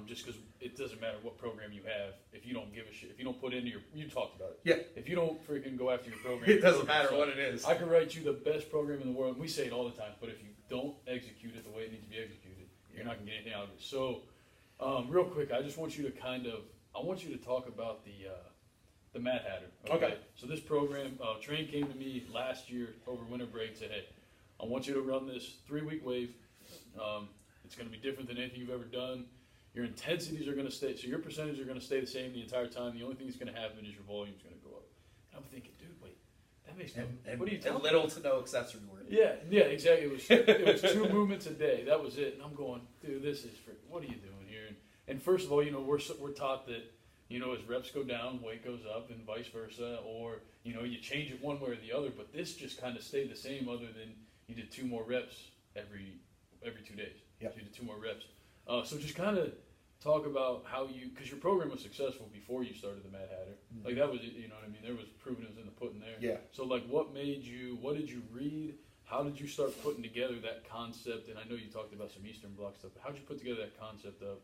just because it doesn't matter what program you have if you don't give a shit. If you don't put into you talked about it. Yeah. If you don't freaking go after your program. It doesn't matter what it is. I could write you the best program in the world. We say it all the time, but if you don't execute it the way it needs to be executed, you're not going to get anything out of it. So, real quick, I just want you to talk about the Mad Hatter. Okay. So this program, Train came to me last year over winter break, said, hey, I want you to run this 3-week wave. It's going to be different than anything you've ever done. Your intensities are going to stay, so your percentages are going to stay the same the entire time. The only thing that's going to happen is your volume's going to go up. And I'm thinking, dude, wait, that makes no sense. What are you talking about? Little to no accessory work. Yeah, exactly. It was 2 movements a day. That was it. And I'm going, dude, this is freaking, what are you doing here? And first of all, we're taught that, as reps go down, weight goes up, and vice versa, or, you change it one way or the other, but this just kind of stayed the same other than you did 2 more reps every 2 days. Yep. So you did 2 more reps. So just kind of talk about how because your program was successful before you started the Mad Hatter. Mm-hmm. Like that was, what I mean? There was proven it was in the pudding there. Yeah. So like what did you read? How did you start putting together that concept? And I know you talked about some Eastern Bloc stuff, but how did you put together that concept of,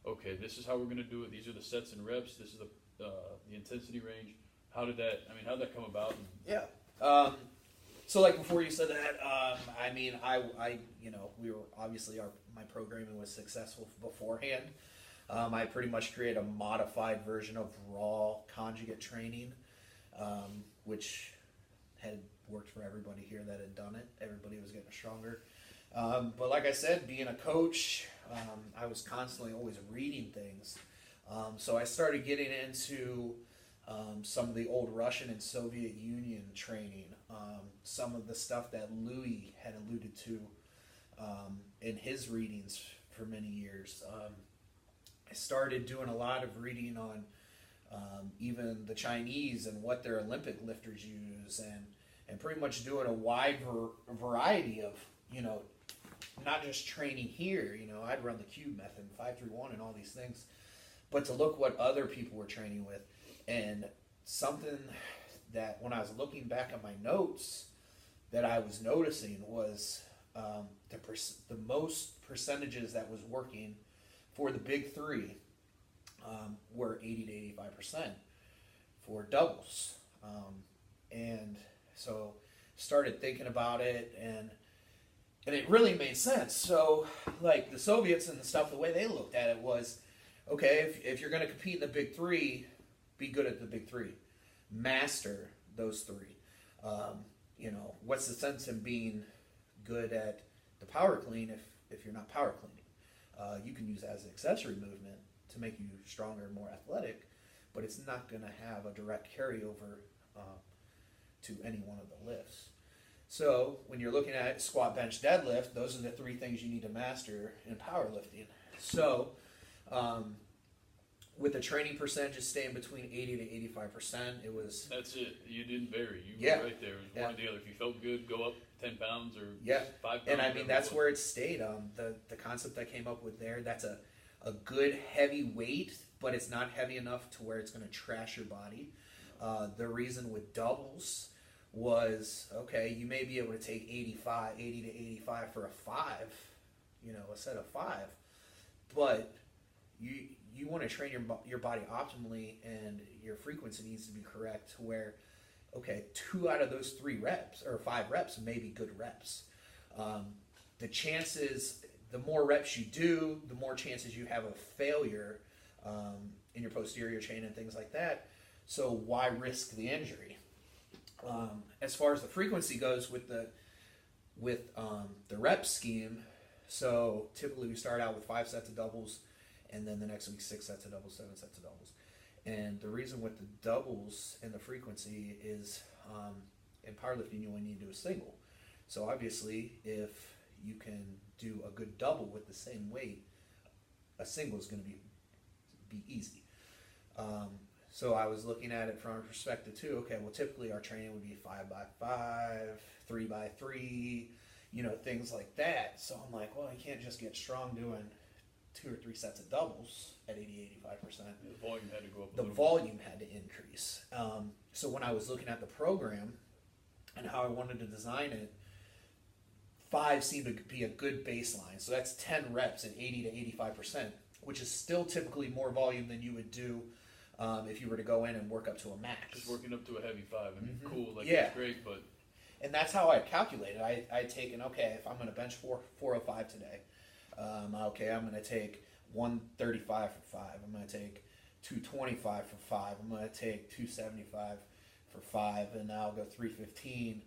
okay, this is how we're going to do it. These are the sets and reps. This is the intensity range. How did that come about? Yeah. So like before you said that, I we were obviously my programming was successful beforehand. I pretty much created a modified version of raw conjugate training, which had worked for everybody here that had done it. Everybody was getting stronger. But like I said, being a coach, I was constantly always reading things. So I started getting into some of the old Russian and Soviet Union training, some of the stuff that Louis had alluded to in his readings for many years. I started doing a lot of reading on even the Chinese and what their Olympic lifters use, and pretty much doing a wide variety of, not just training here. I'd run the cube method, 5-3-1, and all these things, but to look what other people were training with. And something that when I was looking back at my notes that I was noticing was the most percentages that was working for the big three were 80 to 85% for doubles. And so started thinking about it, and it really made sense. So like the Soviets and the stuff, the way they looked at it was, okay, if you're going to compete in the big three, be good at the big three. Master those three. What's the sense in being good at the power clean if you're not power cleaning? You can use it as an accessory movement to make you stronger and more athletic, but it's not going to have a direct carryover to any one of the lifts. So when you're looking at squat, bench, deadlift, those are the three things you need to master in powerlifting. So with the training percentages staying between 80 to 85%, it was... That's it. You didn't vary. You were right there. It was one or the other. If you felt good, go up 10 pounds or 5 pounds. And I mean, that's where it stayed. The concept I came up with there, that's a good heavy weight, but it's not heavy enough to where it's going to trash your body. The reason with doubles was, okay, you may be able to take 80 to 85 for a 5, a set of 5, but you want to train your body optimally, and your frequency needs to be correct to where, okay, 2 out of those 3 reps or 5 reps may be good reps. The chances, the more reps you do, the more chances you have of failure in your posterior chain and things like that. So why risk the injury? As far as the frequency goes with the rep scheme, so typically we start out with 5 sets of doubles, and then the next week 6 sets of doubles, 7 sets of doubles. And the reason with the doubles and the frequency is in powerlifting you only need to do a single. So obviously if you can do a good double with the same weight, a single is going to be easy. So I was looking at it from a perspective too. Okay, well typically our training would be 5x5, 3x3, things like that. So I'm like, well, you can't just get strong doing 2 or 3 sets of doubles at 80-85%. The volume had to go up. The volume had to increase. So when I was looking at the program and how I wanted to design it, 5 seemed to be a good baseline. So that's 10 reps at 80 to 85%, which is still typically more volume than you would do if you were to go in and work up to a max. Just working up to a heavy 5. I mean, cool, it's great, but... And that's how I calculated. I'd taken, okay, if I'm going to bench 405 today, okay, I'm going to take 135 for 5. I'm going to take 225 for 5. I'm going to take 275 for 5, and now I'll go 315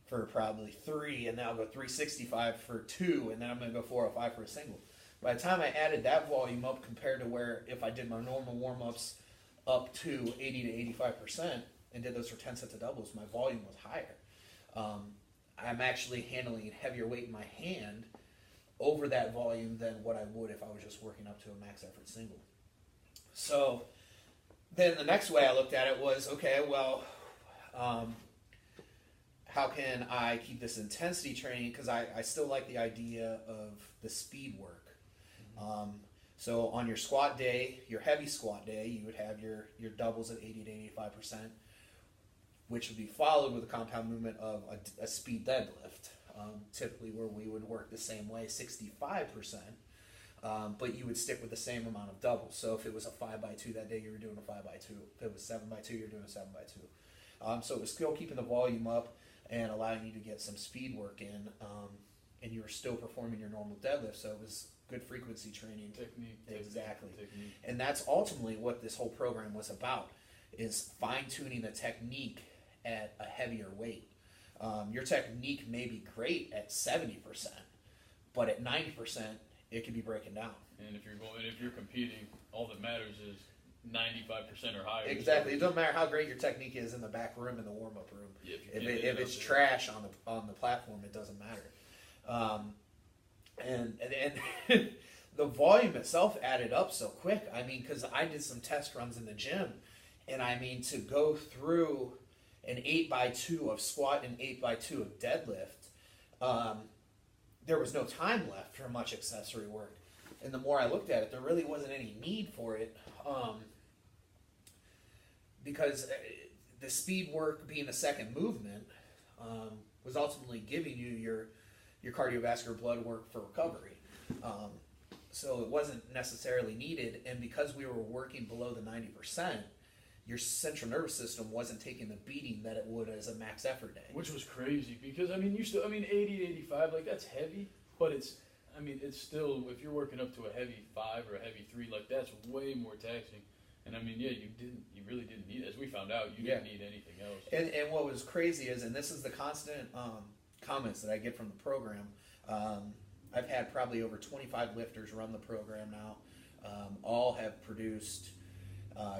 for probably 3, and then I'll go 365 for 2, and then I'm going to go 405 for a single. By the time I added that volume up compared to where if I did my normal warm-ups up to 80 to 85% and did those for 10 sets of doubles, my volume was higher. I'm actually handling heavier weight in my hand over that volume than what I would if I was just working up to a max effort single. So then the next way I looked at it was, okay, well, how can I keep this intensity training? Because I still like the idea of the speed work. So on your squat day, your heavy squat day, you would have your doubles at 80 to 85%, which would be followed with a compound movement of a speed deadlift, typically where we would work the same way, 65%, but you would stick with the same amount of doubles. So if it was a 5x2 that day, you were doing a 5x2. If it was 7x2, you're doing a 7x2. So it was still keeping the volume up and allowing you to get some speed work in, and you were still performing your normal deadlift, so it was good frequency training. Technique. Exactly. Technique. And that's ultimately what this whole program was about, is fine-tuning the technique at a heavier weight. Your technique may be great at 70%, but at 90%, it could be breaking down. And if you're competing, all that matters is 95% or higher. Exactly. It doesn't matter how great your technique is in the back room, in the warm-up room. Yeah, if it's trash on the platform, it doesn't matter. And the volume itself added up so quick. I mean, because I did some test runs in the gym, and I mean, to go through an 8x2 of squat and 8x2 of deadlift, there was no time left for much accessory work. And the more I looked at it, there really wasn't any need for it, because the speed work being the second movement was ultimately giving you your cardiovascular blood work for recovery. So it wasn't necessarily needed, and because we were working below the 90%, your central nervous system wasn't taking the beating that it would as a max effort day. Which was crazy because 80 to 85, like that's heavy, but it's still, if you're working up to a heavy 5 or a heavy 3, like that's way more taxing. And you really didn't need, as we found out, you didn't need anything else. And what was crazy is, and this is the constant comments that I get from the program, I've had probably over 25 lifters run the program now. All have produced,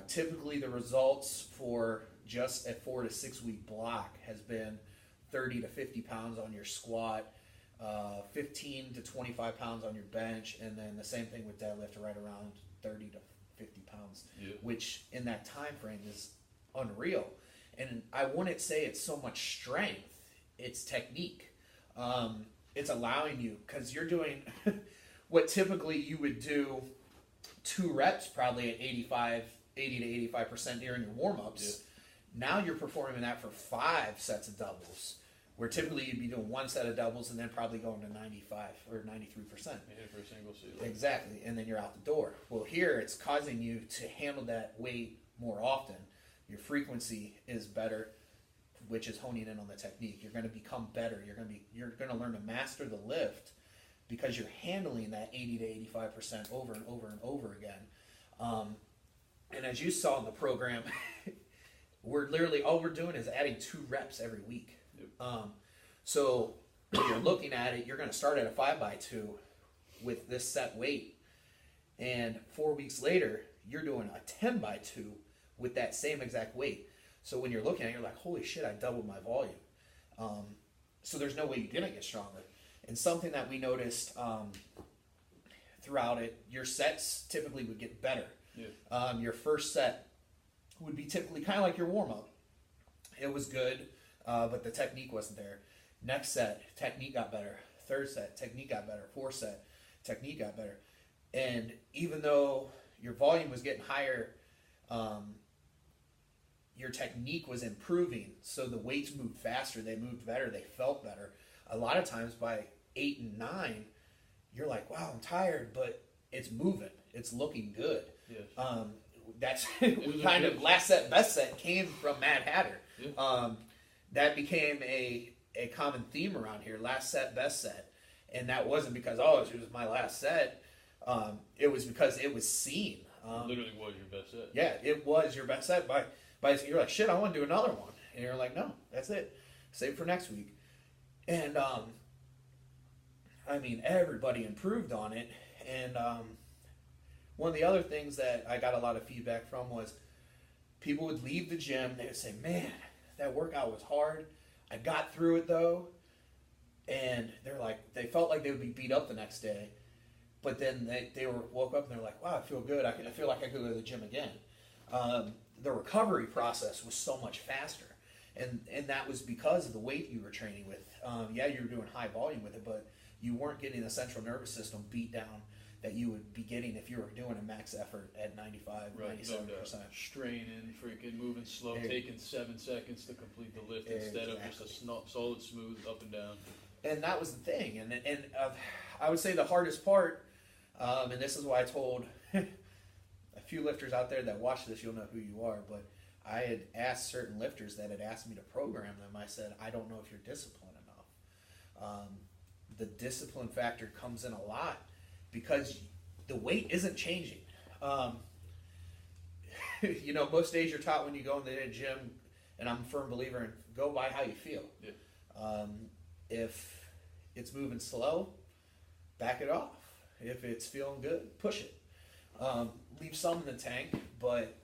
typically the results for just a 4 to 6 week block has been 30 to 50 pounds on your squat, 15 to 25 pounds on your bench, and then the same thing with deadlift, right around 30 to 50 pounds, which in that time frame is unreal. And I wouldn't say it's so much strength, it's technique. It's allowing you, because you're doing what typically you would do 2 reps probably at 80 to 85% during your warm-ups. Now you're performing that for 5 sets of doubles, where typically you'd be doing 1 set of doubles and then probably going to 95 or 93%. For a single seat. Exactly, and then you're out the door. Well, here it's causing you to handle that weight more often. Your frequency is better, which is honing in on the technique. You're going to become better. You're going to learn to master the lift because you're handling that 80 to 85% over and over and over again. And as you saw in the program, we're literally, all we're doing is adding 2 reps every week. So when you're looking at it, you're going to start at a 5x2 with this set weight, and 4 weeks later, you're doing a 10x2 with that same exact weight. So when you're looking at it, you're like, holy shit, I doubled my volume. So there's no way you didn't get stronger. And something that we noticed throughout it, your sets typically would get better. Your first set would be typically kind of like your warm-up. It was good, but the technique wasn't there. Next set, technique got better. Third set, technique got better. Fourth set, technique got better. And even though your volume was getting higher, your technique was improving, so the weights moved faster, they moved better, they felt better. A lot of times by 8 and 9, you're like, wow, I'm tired, but it's moving, it's looking good. That's kind of last set, best set came from Mad Hatter. That became a common theme around here, last set, best set. And that wasn't because, it was my last set. It was because it was seen. It literally was your best set. Yeah, it was your best set. By you're like, shit, I want to do another one. And you're like, no, that's it. Save it for next week. And, everybody improved on it. And one of the other things that I got a lot of feedback from was people would leave the gym. They would say, man, that workout was hard. I got through it, though. And they're like, they felt like they would be beat up the next day. But then they woke up and they're like, wow, I feel good. I feel like I could go to the gym again. The recovery process was so much faster. And that was because of the weight you were training with. You were doing high volume with it, but you weren't getting the central nervous system beat down that you would be getting if you were doing a max effort at 95, 97%. Straining, freaking moving slow, taking 7 seconds to complete the lift instead of just a solid, smooth, up and down. And that was the thing. And I would say the hardest part, and this is why I told a few lifters out there that watch this, you'll know who you are, but I had asked certain lifters that had asked me to program them. I said, I don't know if you're disciplined enough. The discipline factor comes in a lot because the weight isn't changing. Most days you're taught when you go in the gym, and I'm a firm believer in go by how you feel. If it's moving slow, back it off. If it's feeling good, push it. Leave some in the tank, but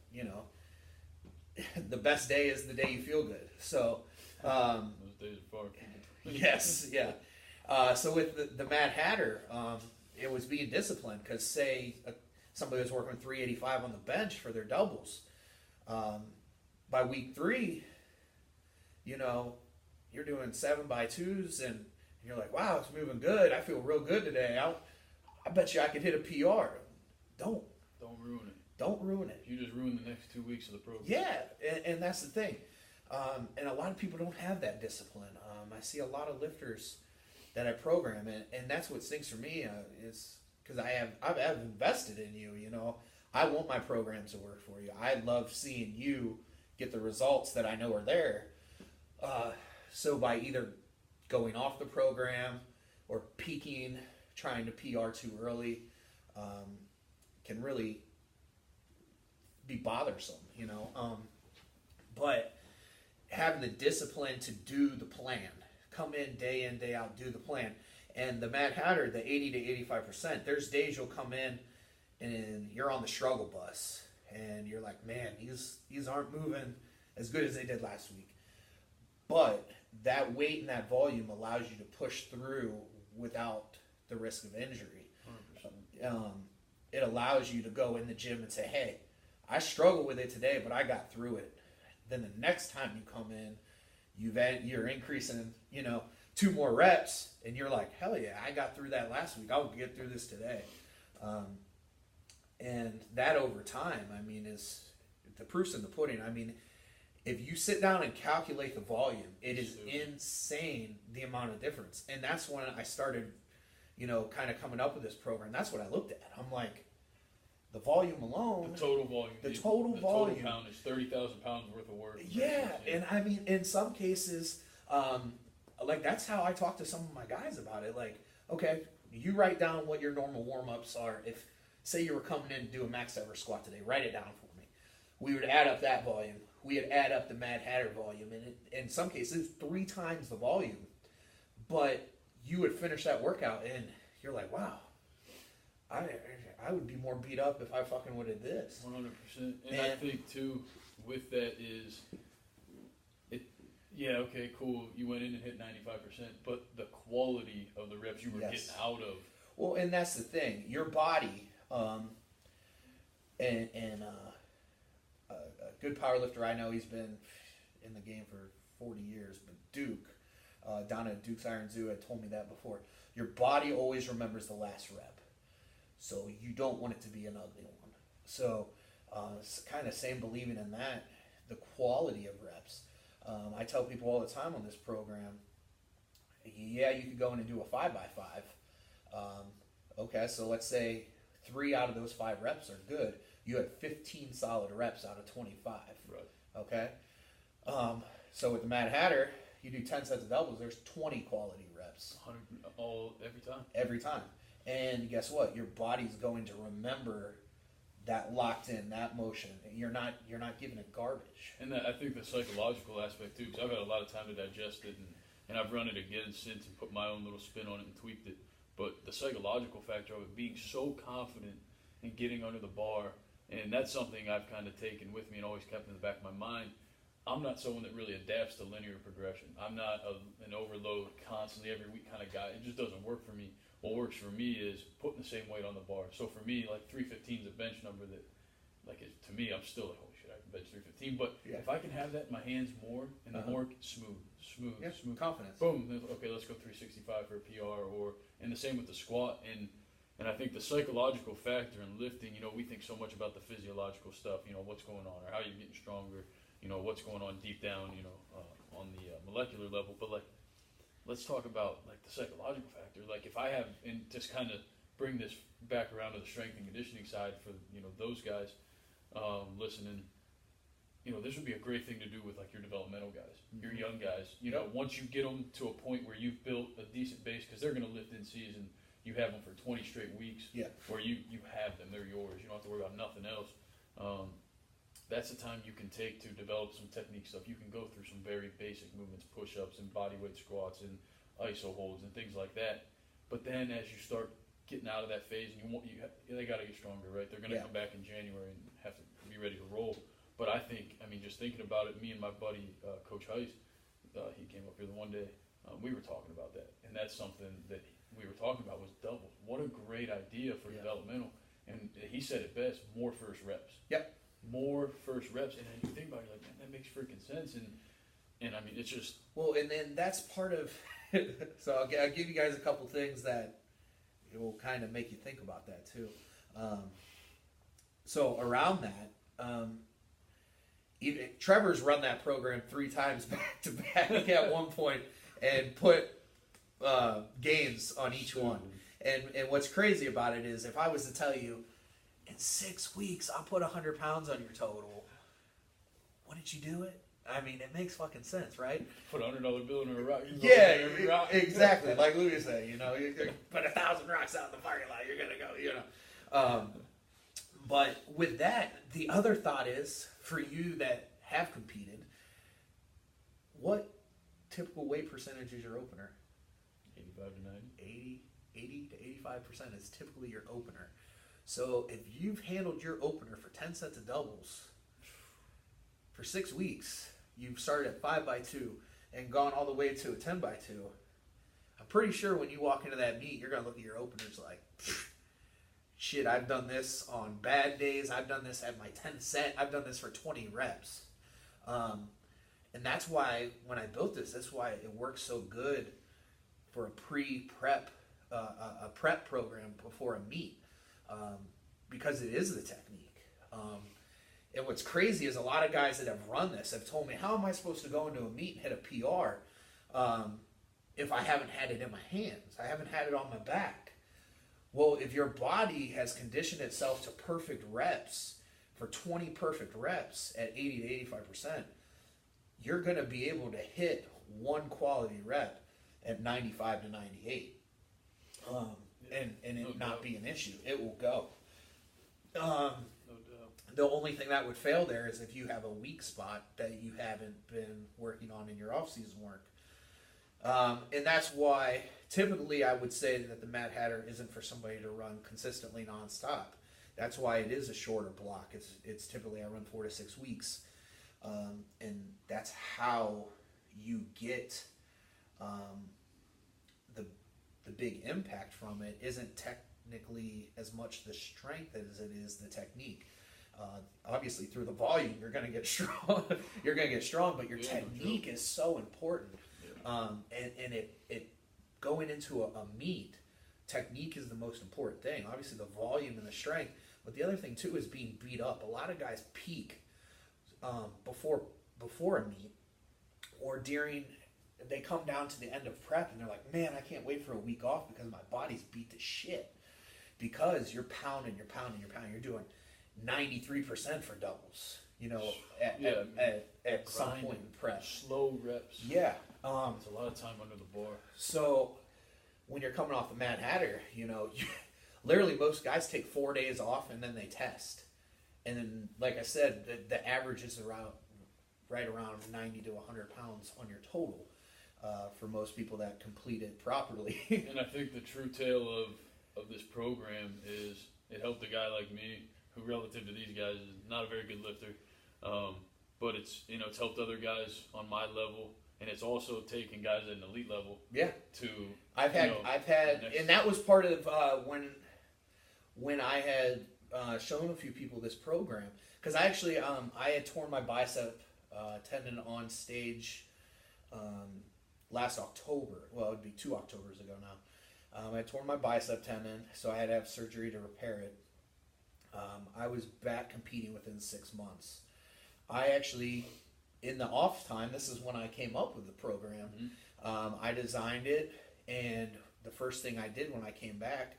the best day is the day you feel good. So Those days are far. yes, yeah. So with the Mad Hatter, it was being disciplined because say somebody was working 385 on the bench for their doubles. By week 3, you're doing 7x2s and you're like, wow, it's moving good. I feel real good today. I bet you I could hit a PR. Don't ruin it. Don't ruin it. You just ruin the next 2 weeks of the program. Yeah, and that's the thing. And a lot of people don't have that discipline. I see a lot of lifters that I program, and that's what stinks for me is because I've invested in you. I want my programs to work for you. I love seeing you get the results that I know are there. So by either going off the program or peaking, trying to PR too early, can really be bothersome, but having the discipline to do the plan, come in, day out, do the plan. And the Mad Hatter, the 80 to 85%, there's days you'll come in and you're on the struggle bus and you're like, man, these aren't moving as good as they did last week. But that weight and that volume allows you to push through without the risk of injury. 100%. It allows you to go in the gym and say, hey, I struggled with it today, but I got through it. Then the next time you come in, you're increasing, 2 more reps, and you're like, hell yeah, I got through that last week. I'll get through this today. And that over time, is the proof's in the pudding. If you sit down and calculate the volume, it is insane the amount of difference. And that's when I started, kind of coming up with this program. That's what I looked at. I'm like, the volume alone. The total volume. The total volume. Total poundage, 30,000 pounds worth of work. Yeah, and in some cases, that's how I talk to some of my guys about it. Like, okay, you write down what your normal warm-ups are. If, say you were coming in to do a max ever squat today, write it down for me. We would add up that volume. We would add up the Mad Hatter volume, and in some cases, 3 times the volume. But you would finish that workout, and you're like, wow, I would be more beat up if I fucking would have this. 100%. And I think, too, with that is, okay, cool, you went in and hit 95%, but the quality of the reps you were getting out of. Well, and that's the thing. Your body, a good powerlifter I know, he's been in the game for 40 years, but Duke, down at Duke's Iron Zoo, had told me that before. Your body always remembers the last rep. So you don't want it to be an ugly one. So it's kind of same believing in that, the quality of reps. I tell people all the time on this program, you could go in and do a 5x5. Okay, so let's say 3 out of those 5 reps are good. You had 15 solid reps out of 25. Right. Okay? So with the Mad Hatter, you do 10 sets of doubles, there's 20 quality reps. Every time? Every time. And guess what? Your body's going to remember that locked in, that motion. You're not giving it garbage. And I think the psychological aspect too, because I've had a lot of time to digest it, and I've run it again since and put my own little spin on it and tweaked it. But the psychological factor of it, being so confident in getting under the bar, and that's something I've kind of taken with me and always kept in the back of my mind. I'm not someone that really adapts to linear progression. I'm not an overload constantly every week kind of guy. It just doesn't work for me. What works for me is putting the same weight on the bar. So for me, like 315 is a bench number that, to me, I'm still like, holy shit, I can bench 315. But if I can have that in my hands more, and the more smooth, confidence. Boom. Okay, let's go 365 for a PR, and the same with the squat. And I think the psychological factor in lifting, we think so much about the physiological stuff, what's going on, or how you're getting stronger, what's going on deep down, on the molecular level. But let's talk about the psychological factor. If I have, and just kind of bring this back around to the strength and conditioning side for those guys listening. This would be a great thing to do with your developmental guys, your young guys. Once you get them to a point where you've built a decent base, because they're going to lift in season. You have them for 20 straight weeks, where you have them, they're yours. You don't have to worry about nothing else. that's the time you can take to develop some technique stuff. You can go through some very basic movements, push-ups and bodyweight squats and iso holds and things like that. But then as you start getting out of that phase, and they got to get stronger, right? They're going to come back in January and have to be ready to roll. But I mean, just thinking about it, me and my buddy, Coach Heist, he came up here the one day, we were talking about that. And that's something that we were talking about was doubles. What a great idea for developmental. And he said it best, more first reps. Yep. More first reps. And then you think about it, you're like, man, that makes freaking sense. And I mean, it's just... Well, and then that's part of... so I'll give you guys a couple things that it will kind of make you think about that too. So around that, even Trevor's run that program 3 times back to back at one point and put gains on each one. And what's crazy about it is if I was to tell you, in 6 weeks I'll put 100 pounds on your total, wouldn't you do it? I mean, it makes fucking sense, right? Put $100 bill in a rock. Yeah, exactly. Like Louis said, you put 1,000 rocks out in the parking lot, you're gonna go, But with that, the other thought is for you that have competed, what typical weight percentage is your opener? 85 to 90. 80 to 85% is typically your opener. So if you've handled your opener for 10 sets of doubles for 6 weeks, you've started at 5x2 and gone all the way to a 10x2. I'm pretty sure when you walk into that meet, you're going to look at your openers like, shit, I've done this on bad days. I've done this at my 10th set. I've done this for 20 reps. And that's why when I built this, that's why it works so good for a pre-prep, a prep program before a meet, because it is the technique. And what's crazy is a lot of guys that have run this have told me, how am I supposed to go into a meet and hit a PR if I haven't had it in my hands? I haven't had it on my back. Well, if your body has conditioned itself to perfect reps, for 20 perfect reps at 80 to 85%, you're going to be able to hit one quality rep at 95 to 98. And it not be an issue. It will go. The only thing that would fail there is if you have a weak spot that you haven't been working on in your off-season work. And that's why typically I would say that the Mad Hatter isn't for somebody to run consistently nonstop. That's why it is a shorter block. It's typically I run 4 to 6 weeks. And that's how you get the big impact from it isn't technically as much the strength as it is the technique. Obviously, through the volume, you're going to get strong. You're going to get strong, but your technique is so important. And it going into a meet, technique is the most important thing. Obviously, the volume and the strength, but the other thing too is being beat up. A lot of guys peak before a meet or during. They come down to the end of prep and they're like, man, I can't wait for a week off because my body's beat to shit. Because you're pounding. You're doing 93% for doubles, at some point in prep. Slow reps. Yeah. It's a lot of time under the bar. So when you're coming off the Mad Hatter, literally most guys take 4 days off and then they test. And then, like I said, the average is right around 90 to 100 pounds on your total. For most people that complete it properly. And I think the true tale of this program is it helped a guy like me, who relative to these guys is not a very good lifter, but it's helped other guys on my level, and it's also taken guys at an elite level. Yeah. To I've had, and that was part of when I had shown a few people this program, because I actually I had torn my bicep tendon on stage. Last October, well, it would be 2 Octobers ago now. I tore my bicep tendon, so I had to have surgery to repair it. I was back competing within 6 months. I actually, in the off time, this is when I came up with the program. I designed it, and the first thing I did when I came back,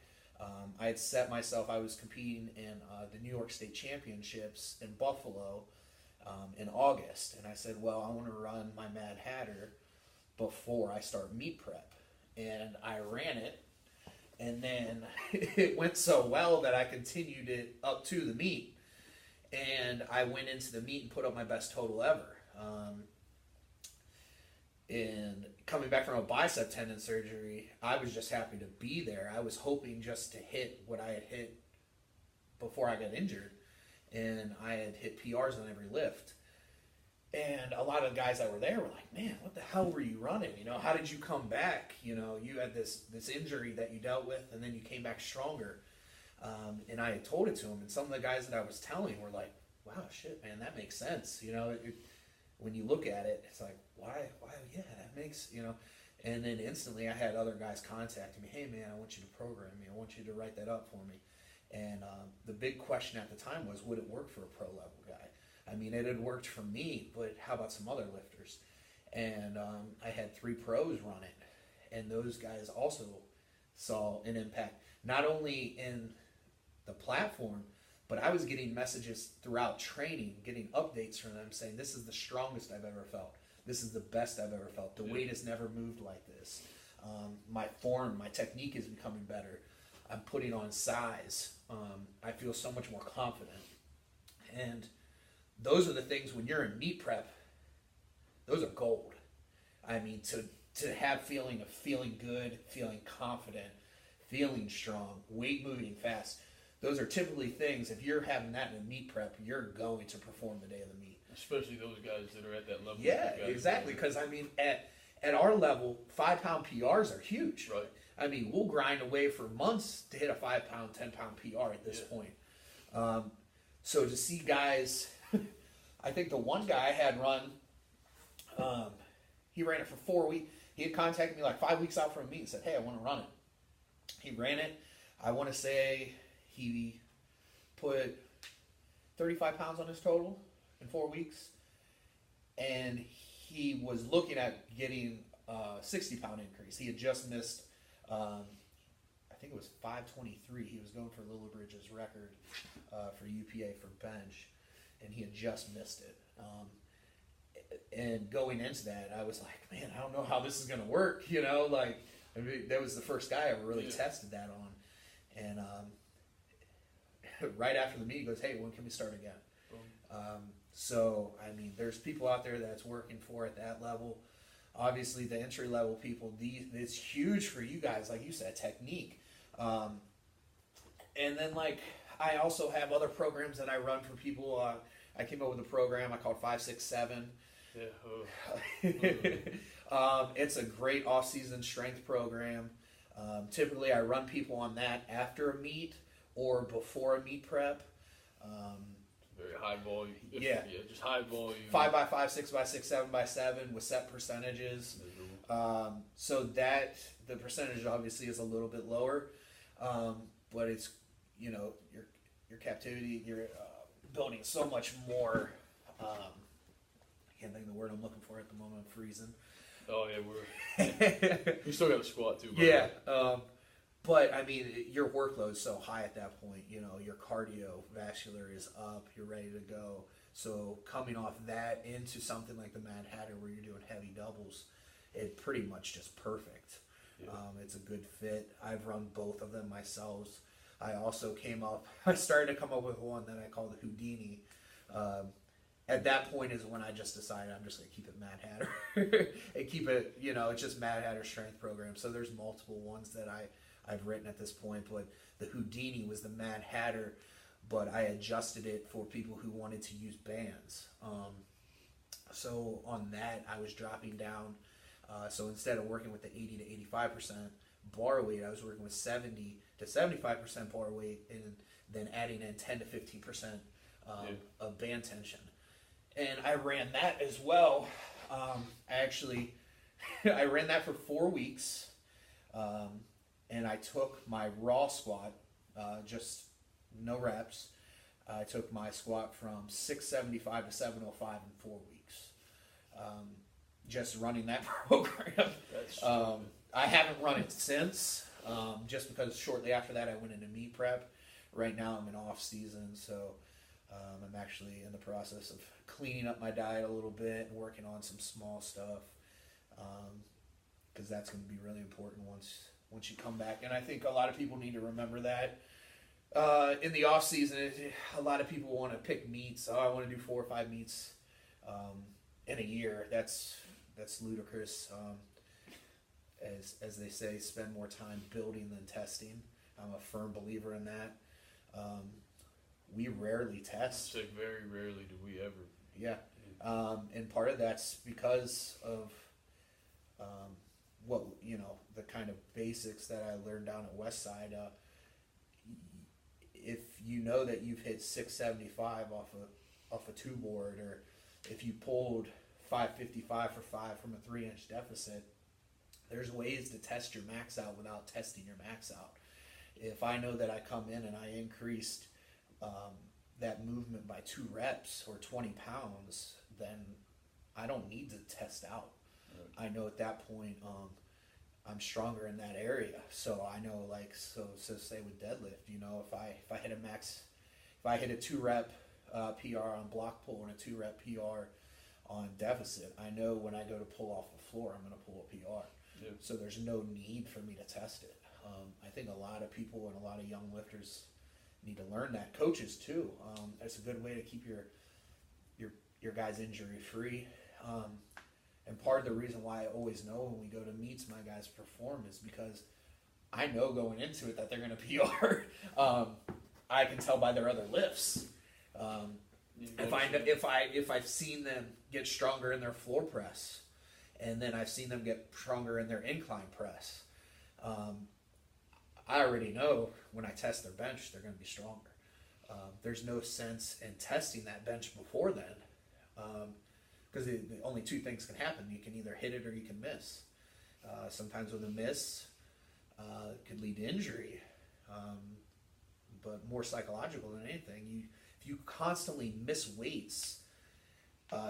I had set myself, I was competing in the New York State Championships in Buffalo in August. And I said, well, I want to run my Mad Hatter before I start meet prep. And I ran it, and then it went so well that I continued it up to the meet. And I went into the meet and put up my best total ever. And coming back from a bicep tendon surgery, I was just happy to be there. I was hoping just to hit what I had hit before I got injured. And I had hit PRs on every lift. And a lot of the guys that were there were like, man, what the hell were you running? You know, how did you come back? You know, you had this injury that you dealt with, and then you came back stronger. And I had told it to them, and some of the guys that I was telling were like, wow, shit, man, that makes sense. You know, when you look at it, it's like, why, yeah, that makes, you know. And then instantly I had other guys contacting me, hey, man, I want you to program me. I want you to write that up for me. And the big question at the time was, would it work for a pro level guy? I mean, it had worked for me, but how about some other lifters? And I had 3 pros run it, and those guys also saw an impact, not only in the platform, but I was getting messages throughout training, getting updates from them saying, this is the strongest I've ever felt. This is the best I've ever felt. The weight has never moved like this. My form, my technique is becoming better. I'm putting on size. I feel so much more confident. And those are the things when you're in meet prep, those are gold. I mean, to have feeling of feeling good, feeling confident, feeling strong, weight moving fast, those are typically things, if you're having that in a meet prep, you're going to perform the day of the meet. Especially those guys that are at that level. Yeah, exactly. Because, I mean, at our level, 5-pound PRs are huge. Right. I mean, we'll grind away for months to hit a 5-pound, 10-pound PR at this point. So to see guys, I think the one guy had run, he ran it for 4 weeks. He had contacted me like 5 weeks out from a meet and said, hey, I want to run it. He ran it. I want to say he put 35 pounds on his total in 4 weeks. And he was looking at getting a 60-pound increase. He had just missed, I think it was 523. He was going for Lillibridge's record for UPA for bench, and he had just missed it. And going into that, I was like, man, I don't know how this is going to work. You know, like, I mean, that was the first guy I ever really tested that on. And right after the meet, he goes, hey, when can we start again? So, I mean, there's people out there that's working for at that level. Obviously, the entry-level people, it's huge for you guys, like you said, technique. And then, like, I also have other programs that I run for people. I came up with a program I called 567. Yeah. It's a great off-season strength program. Typically, I run people on that after a meet or before a meet prep. Very high volume. Just high volume. 5x5, 6x6, 7x7 with set percentages. So that the percentage obviously is a little bit lower, but it's, you know, your captivity, you're building so much more. I can't think of the word I'm looking for at the moment. I'm freezing. Oh yeah, we still got a squat too. Bro. Yeah. But, I mean, your workload's so high at that point, you know, your cardiovascular is up, you're ready to go. So coming off that into something like the Mad Hatter where you're doing heavy doubles, it pretty much just perfect. Yeah. It's a good fit. I've run both of them myself. I also I started to come up with one that I call the Houdini. At that point is when I just decided I'm just going to keep it Mad Hatter. And keep it, you know, it's just Mad Hatter strength program. So there's multiple ones that I've written at this point, but the Houdini was the Mad Hatter, but I adjusted it for people who wanted to use bands. So on that, I was dropping down. So instead of working with the 80 to 85% bar weight, I was working with 70 to 75% bar weight, and then adding in 10 to 15% of band tension. And I ran that as well. I ran that for 4 weeks. And I took my raw squat, just no reps. I took my squat from 675 to 705 in 4 weeks. Just running that program. I haven't run it since, just because shortly after that I went into meet prep. Right now I'm in off season, so I'm actually in the process of cleaning up my diet a little bit and working on some small stuff, because that's going to be really important once you come back. And I think a lot of people need to remember that. In the off season, a lot of people want to pick meets. Oh, I want to do 4 or 5 meets in a year. That's ludicrous. As they say, spend more time building than testing. I'm a firm believer in that. We rarely test. I'd say very rarely do we ever. Yeah. And part of that's because of what, the kind of basics that I learned down at Westside. If you know that you've hit 675 off a 2-board, or if you pulled 555 for 5 from a 3-inch deficit, there's ways to test your max out without testing your max out. If I know that I come in and I increased that movement by 2 reps or 20 pounds, then I don't need to test out. Right. I know at that point I'm stronger in that area. So I know, so say with deadlift, if I hit a max, if I hit a 2-rep PR on block pull and a 2-rep PR on deficit, I know when I go to pull off the floor, I'm going to pull a PR. Yeah. So there's no need for me to test it. I think a lot of people and a lot of young lifters need to learn that. Coaches too. It's a good way to keep your guys injury free. And part of the reason why I always know when we go to meets my guys perform is because I know going into it that they're going to PR. I can tell by their other lifts. If I've seen them get stronger in their floor press, and then I've seen them get stronger in their incline press, I already know when I test their bench, they're going to be stronger. There's no sense in testing that bench before then, because the only 2 things can happen. You can either hit it or you can miss. Sometimes with a miss, it could lead to injury, but more psychological than anything. If you constantly miss weights,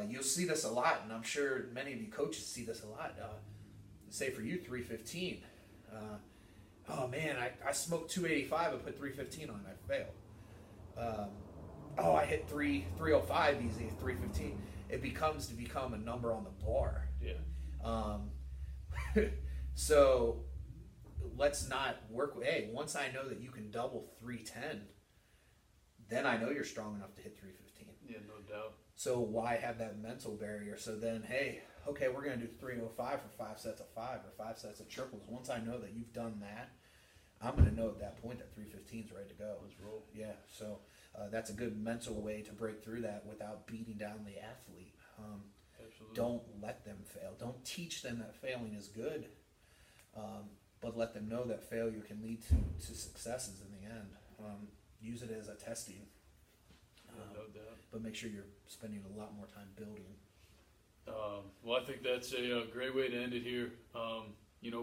you'll see this a lot, and I'm sure many of you coaches see this a lot. Say for you, 315. Oh man, I smoked 285 and put 315 on. I failed. I hit 305 easy, 315. It become a number on the bar. Yeah. So let's not work with. Hey, once I know that you can double 310, then I know you're strong enough to hit 315. Yeah, no doubt. So why have that mental barrier? So then, hey, okay, we're going to do 305 for 5 sets of 5 or 5 sets of triples. Once I know that you've done that, I'm going to know at that point that 315 is ready to go. Let's roll. Yeah, so that's a good mental way to break through that without beating down the athlete. Absolutely. Don't let them fail. Don't teach them that failing is good, but let them know that failure can lead to successes in the end. Use it as a testing. No doubt. But make sure you're spending a lot more time building. Well, I think that's a great way to end it here.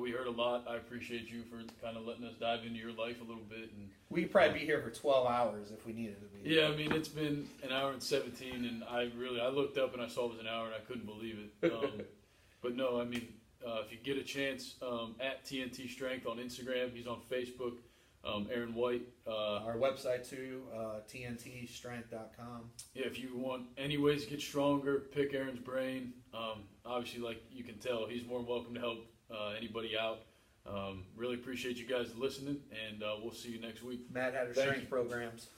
We heard a lot. I appreciate you for kind of letting us dive into your life a little bit. And we'd probably be here for 12 hours if we needed to be. Yeah, I mean, it's been an hour and 17, and I looked up and I saw it was an hour, and I couldn't believe it. But no, I mean, if you get a chance, at TNT Strength on Instagram, he's on Facebook. Aaron White. Our website too, tntstrength.com. Yeah, if you want any ways to get stronger, pick Aaron's brain. Obviously, like you can tell, he's more than welcome to help anybody out. Really appreciate you guys listening, and we'll see you next week. Matt had our strength programs.